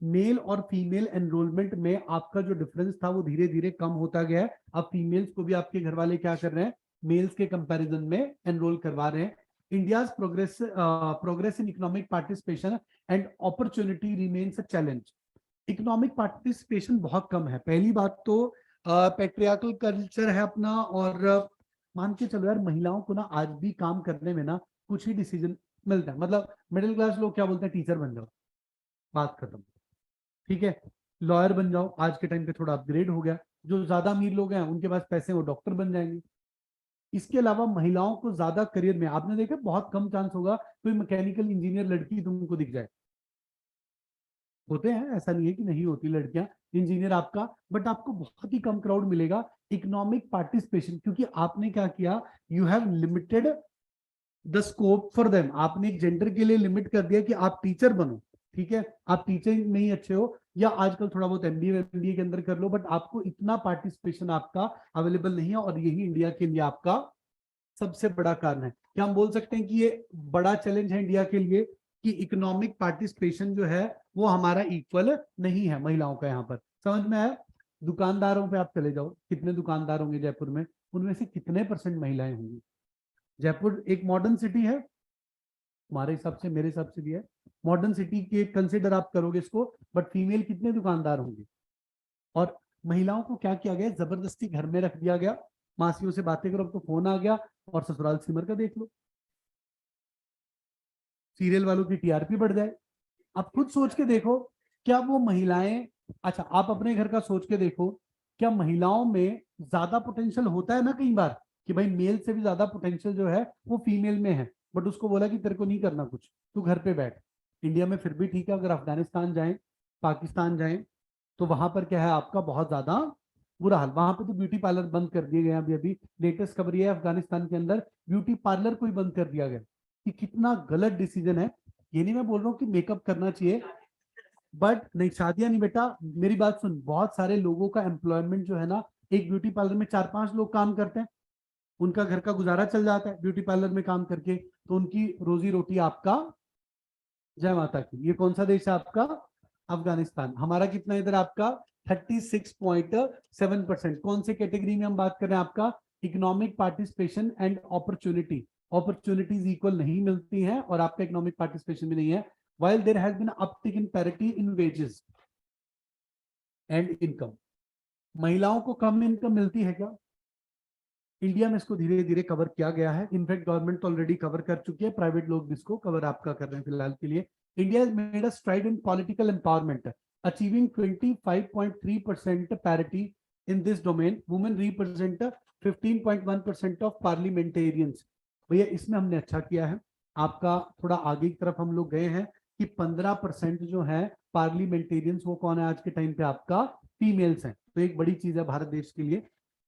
Male और फीमेल एनरोलमेंट में आपका जो डिफरेंस था वो धीरे धीरे कम होता गया है। अब फीमेल्स को भी आपके घर वाले क्या कर रहे हैं? मेल्स के कंपैरिजन में एनरोल करवा रहे हैं। India's progress in economic participation and opportunity remains a challenge. Economic participation बहुत कम है। पहली बात तो पैट्रियार्कल कल्चर है अपना, और मान के चलो यार, महिलाओं को ना आज भी काम करने में ना कुछ ही डिसीजन मिलता है। मतलब मिडिल क्लास लोग क्या बोलते हैं? टीचर बन जाओ, बात खत्म। ठीक है, लॉयर बन जाओ, आज के टाइम पे थोड़ा अपग्रेड हो गया। जो ज्यादा अमीर लोग हैं उनके पास पैसे, वो डॉक्टर बन जाएंगे। इसके अलावा महिलाओं को ज्यादा करियर में आपने देखा बहुत कम चांस होगा कोई मैकेनिकल इंजीनियर लड़की तुमको दिख जाए। होते हैं, ऐसा नहीं है कि नहीं होती लड़कियां इंजीनियर आपका, बट आपको बहुत ही कम क्राउड मिलेगा। इकोनॉमिक पार्टिसिपेशन, क्योंकि आपने क्या किया, you have limited the scope for them. आपने एक जेंडर के लिए लिमिट कर दिया कि आप टीचर बनो। ठीक है, आप टीचिंग में ही अच्छे हो, या आजकल थोड़ा बहुत एमबीए के अंदर कर लो, बट आपको इतना पार्टिसिपेशन आपका अवेलेबल नहीं है। और यही इंडिया के लिए आपका सबसे बड़ा कारण है। क्या हम बोल सकते हैं कि ये बड़ा चैलेंज है इंडिया के लिए कि इकोनॉमिक पार्टिसिपेशन जो है वो हमारा इक्वल नहीं है महिलाओं का? यहाँ पर समझ में आया? दुकानदारों पे आप चले जाओ, कितने दुकानदार होंगे जयपुर में, उनमें से कितने परसेंट महिलाएं होंगी? जयपुर एक मॉडर्न सिटी है, हमारे हिसाब से, मेरे हिसाब से भी है मॉडर्न सिटी के कंसिडर आप करोगे इसको, बट फीमेल कितने दुकानदार होंगे? और महिलाओं को क्या किया गया? जबरदस्ती घर में रख दिया गया। मासियों से बातें करो, अब तो फोन आ गया, और ससुराल सिमर का देख लो, सीरियल वालों की टीआरपी बढ़ जाए। आप खुद सोच के देखो, क्या वो महिलाएं, अच्छा आप अपने घर का सोच के देखो, क्या महिलाओं में ज्यादा पोटेंशियल होता है ना कई बार, कि भाई मेल से भी ज्यादा पोटेंशियल जो है वो फीमेल में है, बट उसको बोला कि तेरे को नहीं करना कुछ, तू घर पे बैठ। इंडिया में फिर भी ठीक है, अगर अफगानिस्तान जाए, पाकिस्तान जाए, तो वहां पर क्या है आपका? बहुत ज्यादा बुरा हाल। वहां पे तो ब्यूटी पार्लर बंद कर दिए गए। अभी अभी लेटेस्ट खबर ये है, अफगानिस्तान के अंदर ब्यूटी पार्लर को ही बंद कर दिया गया। कि कितना गलत डिसीजन है। ये नहीं मैं बोल रहा हूँ कि मेकअप करना चाहिए, बट नहीं, शादियां नहीं बेटा, मेरी बात सुन। बहुत सारे लोगों का एम्प्लॉयमेंट जो है ना, एक ब्यूटी पार्लर में 4-5 लोग काम करते हैं, उनका घर का गुजारा चल जाता है ब्यूटी पार्लर में काम करके, तो उनकी रोजी रोटी आपका, जय माता की। ये कौन सा देश है आपका? अफगानिस्तान। हमारा कितना इधर आपका? 36.7%। कौन से कैटेगरी में हम बात कर रहे हैं आपका? Economic participation and opportunity. Opportunities equal नहीं मिलती हैं, और आपका इकोनॉमिक पार्टिसिपेशन भी नहीं है। while there has been uptick in parity in wages and income। महिलाओं को कम इनकम मिलती है क्या? इंडिया में इसको धीरे धीरे कवर किया गया है। इनफैक्ट गवर्नमेंट ऑलरेडी कवर कर चुकी है, प्राइवेट लोग इसको कवर आपका कर रहे हैं फिलहाल के लिए। India has made a stride in political empowerment, achieving 25.3% parity in this domain। Women represent 15.1% of parliamentarians। भैया इसमें हमने अच्छा किया है। आपका थोड़ा आगे की तरफ हम लोग गए हैं कि 15% जो है पार्लियामेंटेरियंस, वो कौन है आज के टाइम पे? आपका फीमेल्स हैं। तो एक बड़ी चीज है भारत देश के लिए।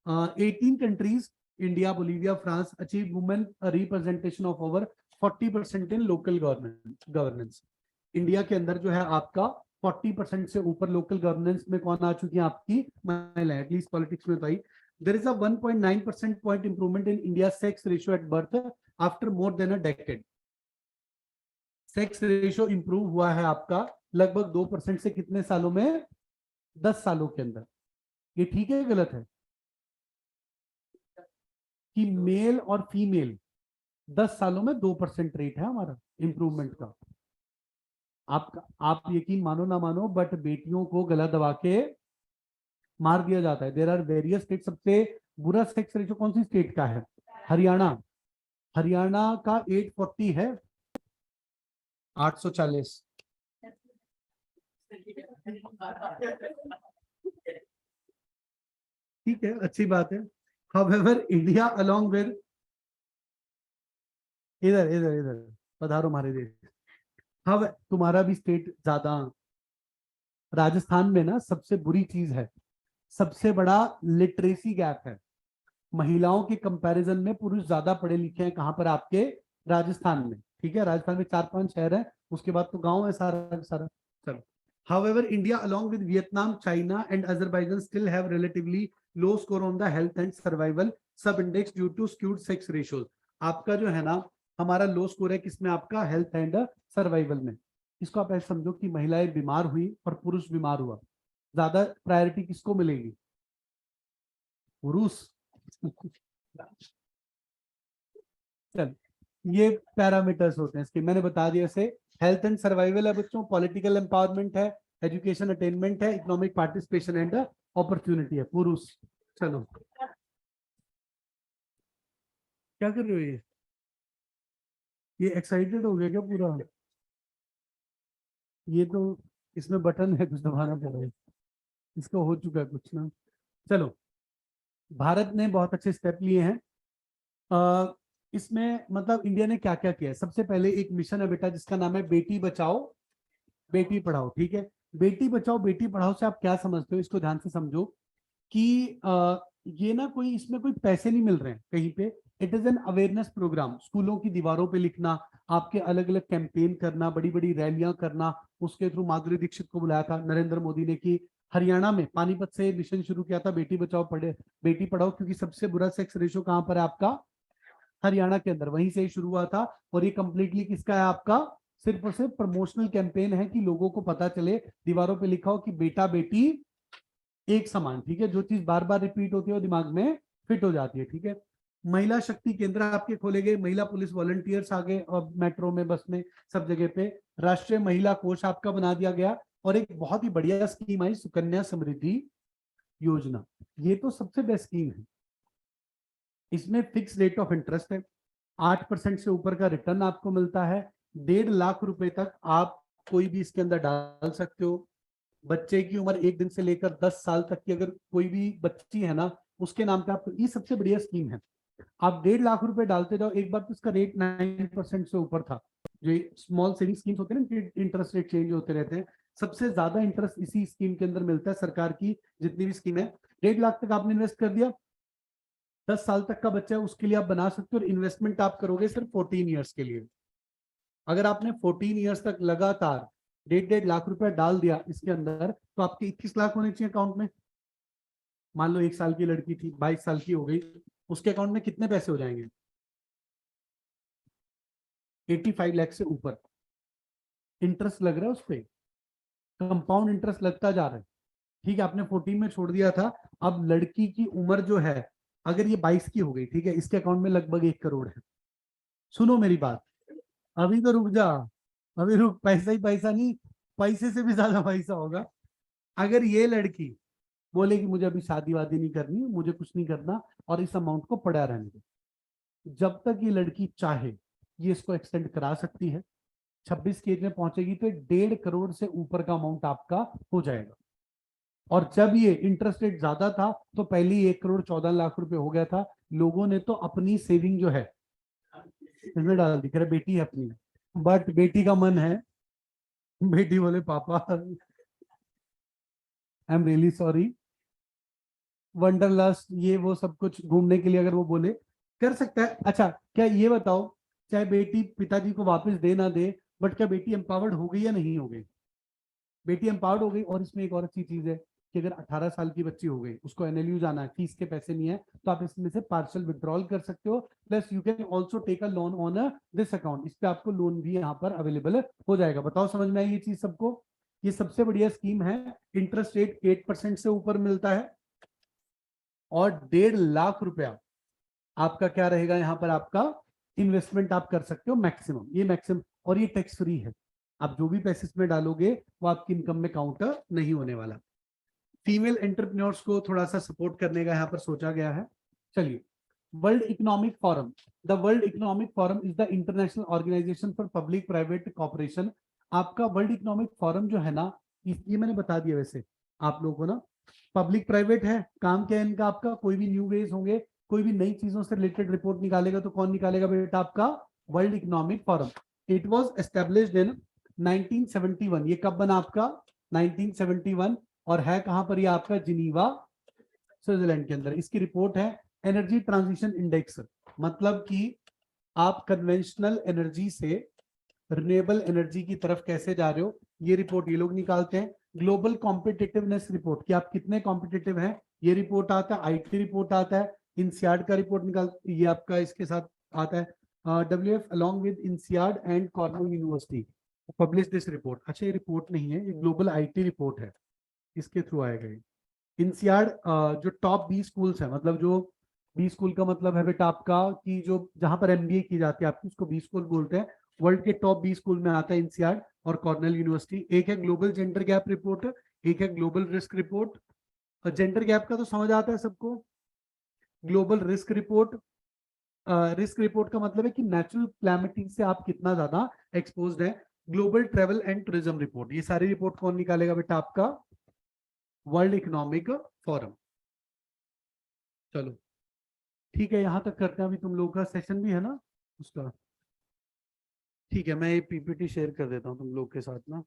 18 countries, India, Bolivia, France, achieve women representation of over 40% in local governance. India के अंदर जो है आपका 40% से ऊपर लोकल गवर्नेंस में कौन आ चुकी है? आपकी महिलाएं, एटलीस्ट पॉलिटिक्स में। भाई there is a 1.9% point improvement in India's sex ratio at birth after more than a decade। Sex ratio improve हुआ है आपका लगभग 2% से कितने सालों में? 10 सालों के अंदर। ये ठीक है गलत है? कि मेल और फीमेल 10 सालों में 2% रेट है हमारा इंप्रूवमेंट का। आप यकीन मानो ना मानो, बट बेटियों को गला दबा के मार दिया जाता है। There are various state. सबसे बुरा सेक्स रेशियो कौन सी स्टेट का है? हरियाणा। हरियाणा का 840 है, 840। ठीक है, अच्छी बात है। हाउएवर इंडिया अलोंग विद, इधर इधर इधर पधारो हमारे देश। हाँ, तुम्हारा भी स्टेट ज्यादा। राजस्थान में ना सबसे बुरी चीज है, सबसे बड़ा लिटरेसी गैप है। महिलाओं के कंपैरिजन में पुरुष ज्यादा पढ़े लिखे हैं। कहां पर? आपके राजस्थान में। ठीक है, राजस्थान में 4-5 शहर है, उसके बाद तो गांव है सारा सारा। चलो, however India along with Vietnam, China and Azerbaijan still have relatively low score on the health and survival sub index due to skewed sex ratios। आपका जो है ना, हमारा लो स्कोर है किसमें? आपका हेल्थ एंड सर्वाइवल में। इसको आप ऐसे समझो कि महिलाएं बीमार हुई और पुरुष बीमार हुआ, ज्यादा प्रायोरिटी किसको मिलेगी? पुरुष। चल, ये पैरामीटर्स होते हैं इसके, मैंने बता दिया। से हेल्थ एंड सर्वाइवल है बच्चों, पॉलिटिकल एम्पावरमेंट है, एजुकेशन अटेनमेंट है, इकोनॉमिक पार्टिसिपेशन एंड अपॉर्चुनिटी है, पुरुष। चलो, क्या कर रहे हो? ये एक्साइटेड हो गया क्या पूरा? ये तो इसमें बटन है, कुछ दबाना पड़ेगा। इसका हो चुका है कुछ ना। चलो, भारत ने बहुत अच्छे स्टेप लिए हैं। इसमें मतलब इंडिया ने क्या क्या किया है? सबसे पहले एक मिशन है बेटा जिसका नाम है बेटी बचाओ बेटी पढ़ाओ। ठीक है, बेटी बचाओ बेटी पढ़ाओ से आप क्या समझते हो? इसको ध्यान से समझो कि ये ना कोई, इसमें कोई पैसे नहीं मिल रहे हैं कहीं पे। It is an awareness programme. स्कूलों की दीवारों पे लिखना, आपके अलग अलग कैंपेन करना, बड़ी बड़ी रैलियां करना। उसके थ्रू माधुरी दीक्षित को बुलाया था नरेंद्र मोदी ने कि हरियाणा में पानीपत से मिशन शुरू किया था, बेटी बचाओ पढ़े बेटी पढ़ाओ, क्योंकि सबसे बुरा सेक्स रेशियो कहां पर है आपका? हरियाणा के अंदर, वहीं से ही शुरू हुआ था। और ये कंप्लीटली किसका है? आपका सिर्फ और सिर्फ प्रमोशनल कैंपेन है कि लोगों को पता चले। दीवारों पे लिखा हो कि बेटा बेटी एक समान। ठीक है, जो चीज बार बार रिपीट होती है वो दिमाग में फिट हो जाती है। ठीक है, महिला शक्ति केंद्र आपके खोले गए, महिला पुलिस वॉलंटियर्स आ गए, और मेट्रो में, बस में, सब जगह पे। राष्ट्रीय महिला कोष आपका बना दिया गया, और एक बहुत ही बढ़िया स्कीम आई, सुकन्या समृद्धि योजना। ये तो सबसे बेस्ट स्कीम है। इसमें फिक्स रेट ऑफ इंटरेस्ट है, 8% से ऊपर का रिटर्न आपको मिलता है। 1.5 लाख रुपए तक आप कोई भी इसके अंदर डाल सकते हो। बच्चे की उम्र 1 दिन से लेकर 10 साल तक की अगर कोई भी बच्ची है ना, उसके नाम पे आपको, ये सबसे बढ़िया स्कीम है। आप 1.5 लाख रुपए डालते जाओ। एक बार तो इसका रेट 9% से ऊपर था। जो स्मॉल सेविंग स्कीम्स होते हैं ना, इंटरेस्ट रेट चेंज होते रहते हैं, सबसे ज्यादा इंटरेस्ट इसी स्कीम के अंदर मिलता है। सरकार की जितनी भी स्कीम है, 1.5 लाख तक आपने इन्वेस्ट कर दिया, 10 साल तक का बच्चा है उसके लिए आप बना सकते हो। और इन्वेस्टमेंट आप करोगे सिर्फ 14 ईयर्स के लिए। अगर आपने 14 ईयर्स तक लगातार 1.5 लाख रुपए डाल दिया इसके अंदर, तो आपके 21 लाख होने चाहिए अकाउंट में। मान लो 1 साल की लड़की थी, 22 साल की हो गई, उसके अकाउंट में कितने पैसे हो जाएंगे? 85 लाख से ऊपर इंटरेस्ट लग रहा है उस पर, कंपाउंड इंटरेस्ट लगता जा रहा है। ठीक है, आपने 14 में छोड़ दिया था, अब लड़की की उम्र जो है, अगर ये 22 की हो गई, ठीक है, इसके अकाउंट में लगभग 1 करोड़ है। सुनो मेरी बात, अभी तो रुक जा, अभी रुक, पैसा ही पैसा नहीं, पैसे से भी ज्यादा पैसा होगा। अगर ये लड़की बोले कि मुझे अभी शादी वादी नहीं करनी, मुझे कुछ नहीं करना, और इस अमाउंट को पड़ा रहने दो, जब तक ये लड़की चाहे ये इसको एक्सटेंड करा सकती है। 26 की एज में पहुंचेगी तो 1.5 करोड़ से ऊपर का अमाउंट आपका हो जाएगा। और जब ये इंटरेस्ट रेट ज्यादा था तो पहले ही 1 करोड़ 14 लाख रुपए हो गया था। लोगों ने तो अपनी सेविंग जो है इसमें डाल दी, कह रहे बेटी है अपनी। बट बेटी का मन है, बेटी बोले पापा I am really sorry, wanderlust ये वो सब कुछ घूमने के लिए अगर वो बोले कर सकता है। अच्छा, क्या ये बताओ, चाहे बेटी पिताजी को वापस दे ना दे, बट क्या बेटी एम्पावर्ड हो गई या नहीं हो गई? बेटी एम्पावर्ड हो गई। और इसमें एक और अच्छी चीज है कि अगर 18 साल की बच्ची हो गई, उसको एनएलयू जाना है, फीस के पैसे नहीं है, तो आप इसमें से पार्शियल विड्रॉल कर सकते हो। Plus you can also take a loan on this account. इस पे आपको लोन भी यहाँ पर अवेलेबल हो जाएगा। बताओ समझ में आई ये चीज सबको? ये सबसे बढ़िया स्कीम है, इंटरेस्ट रेट 8% से ऊपर मिलता है, और 1.5 लाख रुपया आपका क्या रहेगा यहाँ पर? आपका इन्वेस्टमेंट आप कर सकते हो मैक्सिमम, ये मैक्सिमम, और ये टैक्स फ्री है। आप जो भी पैसे इसमें डालोगे वो आपकी इनकम में काउंटर नहीं होने वाला। फीमेल एंटरप्रेन्योर्स को थोड़ा सा सपोर्ट करने का यहाँ पर सोचा गया है। चलिए, World Economic Forum, the World Economic Forum is the international organisation for public private cooperation. आपका वर्ल्ड इकोनॉमिक फोरम जो है ना, ये मैंने बता दिया वैसे आप लोगों को ना, पब्लिक प्राइवेट है, काम क्या है इनका, आपका कोई भी न्यू वेज होंगे, कोई भी नई चीजों से रिलेटेड रिपोर्ट निकालेगा तो कौन निकालेगा बेटा, आपका World Economic forum. It was established in 1971। ये कब बना आपका, 1971, और है कहां पर, ये आपका जिनीवा स्विट्जरलैंड के अंदर। इसकी रिपोर्ट है एनर्जी ट्रांजिशन इंडेक्स, मतलब कि आप कन्वेंशनल एनर्जी से रिन्यूएबल एनर्जी की तरफ कैसे जा रहे हो, ये रिपोर्ट ये लोग निकालते हैं। ग्लोबल कॉम्पिटिटिवनेस रिपोर्ट, कि आप कितने कॉम्पिटिटिव हैं, ये रिपोर्ट आता है। आईटी रिपोर्ट आता है, इंसियाड का रिपोर्ट निकाल, ये आपका इसके साथ आता है। WF along with INSEAD and Cornell university publish this report. अच्छा, ये रिपोर्ट नहीं है, ये ग्लोबल आईटी रिपोर्ट है, इसके थ्रू आएगा ये। इंसियाड जो टॉप 20 स्कूल्स है, मतलब जो 20 स्कूल का मतलब है बेटा आपका कि जो जहां पर एमबीए की जाती है आपकी, उसको 20 स्कूल बोलते हैं। वर्ल्ड के टॉप 20 स्कूल में आता है इंसियाड और कॉर्नेल यूनिवर्सिटी। एक है ग्लोबल जेंडर गैप रिपोर्ट, एक है global risk report. Gender gap का तो समझ आता है सबको। Global risk report, risk report का मतलब है कि नेचुरल क्लैमिटी से आप कितना ज्यादा एक्सपोज्ड है। Global travel and tourism report, ये सारी रिपोर्ट कौन निकालेगा बेटा, आपका वर्ल्ड इकोनॉमिक फोरम। चलो ठीक है, यहां तक करते हैं। अभी तुम लोगों का सेशन भी है ना उसका, ठीक है, मैं ये पीपीटी शेयर कर देता हूँ तुम लोग के साथ ना।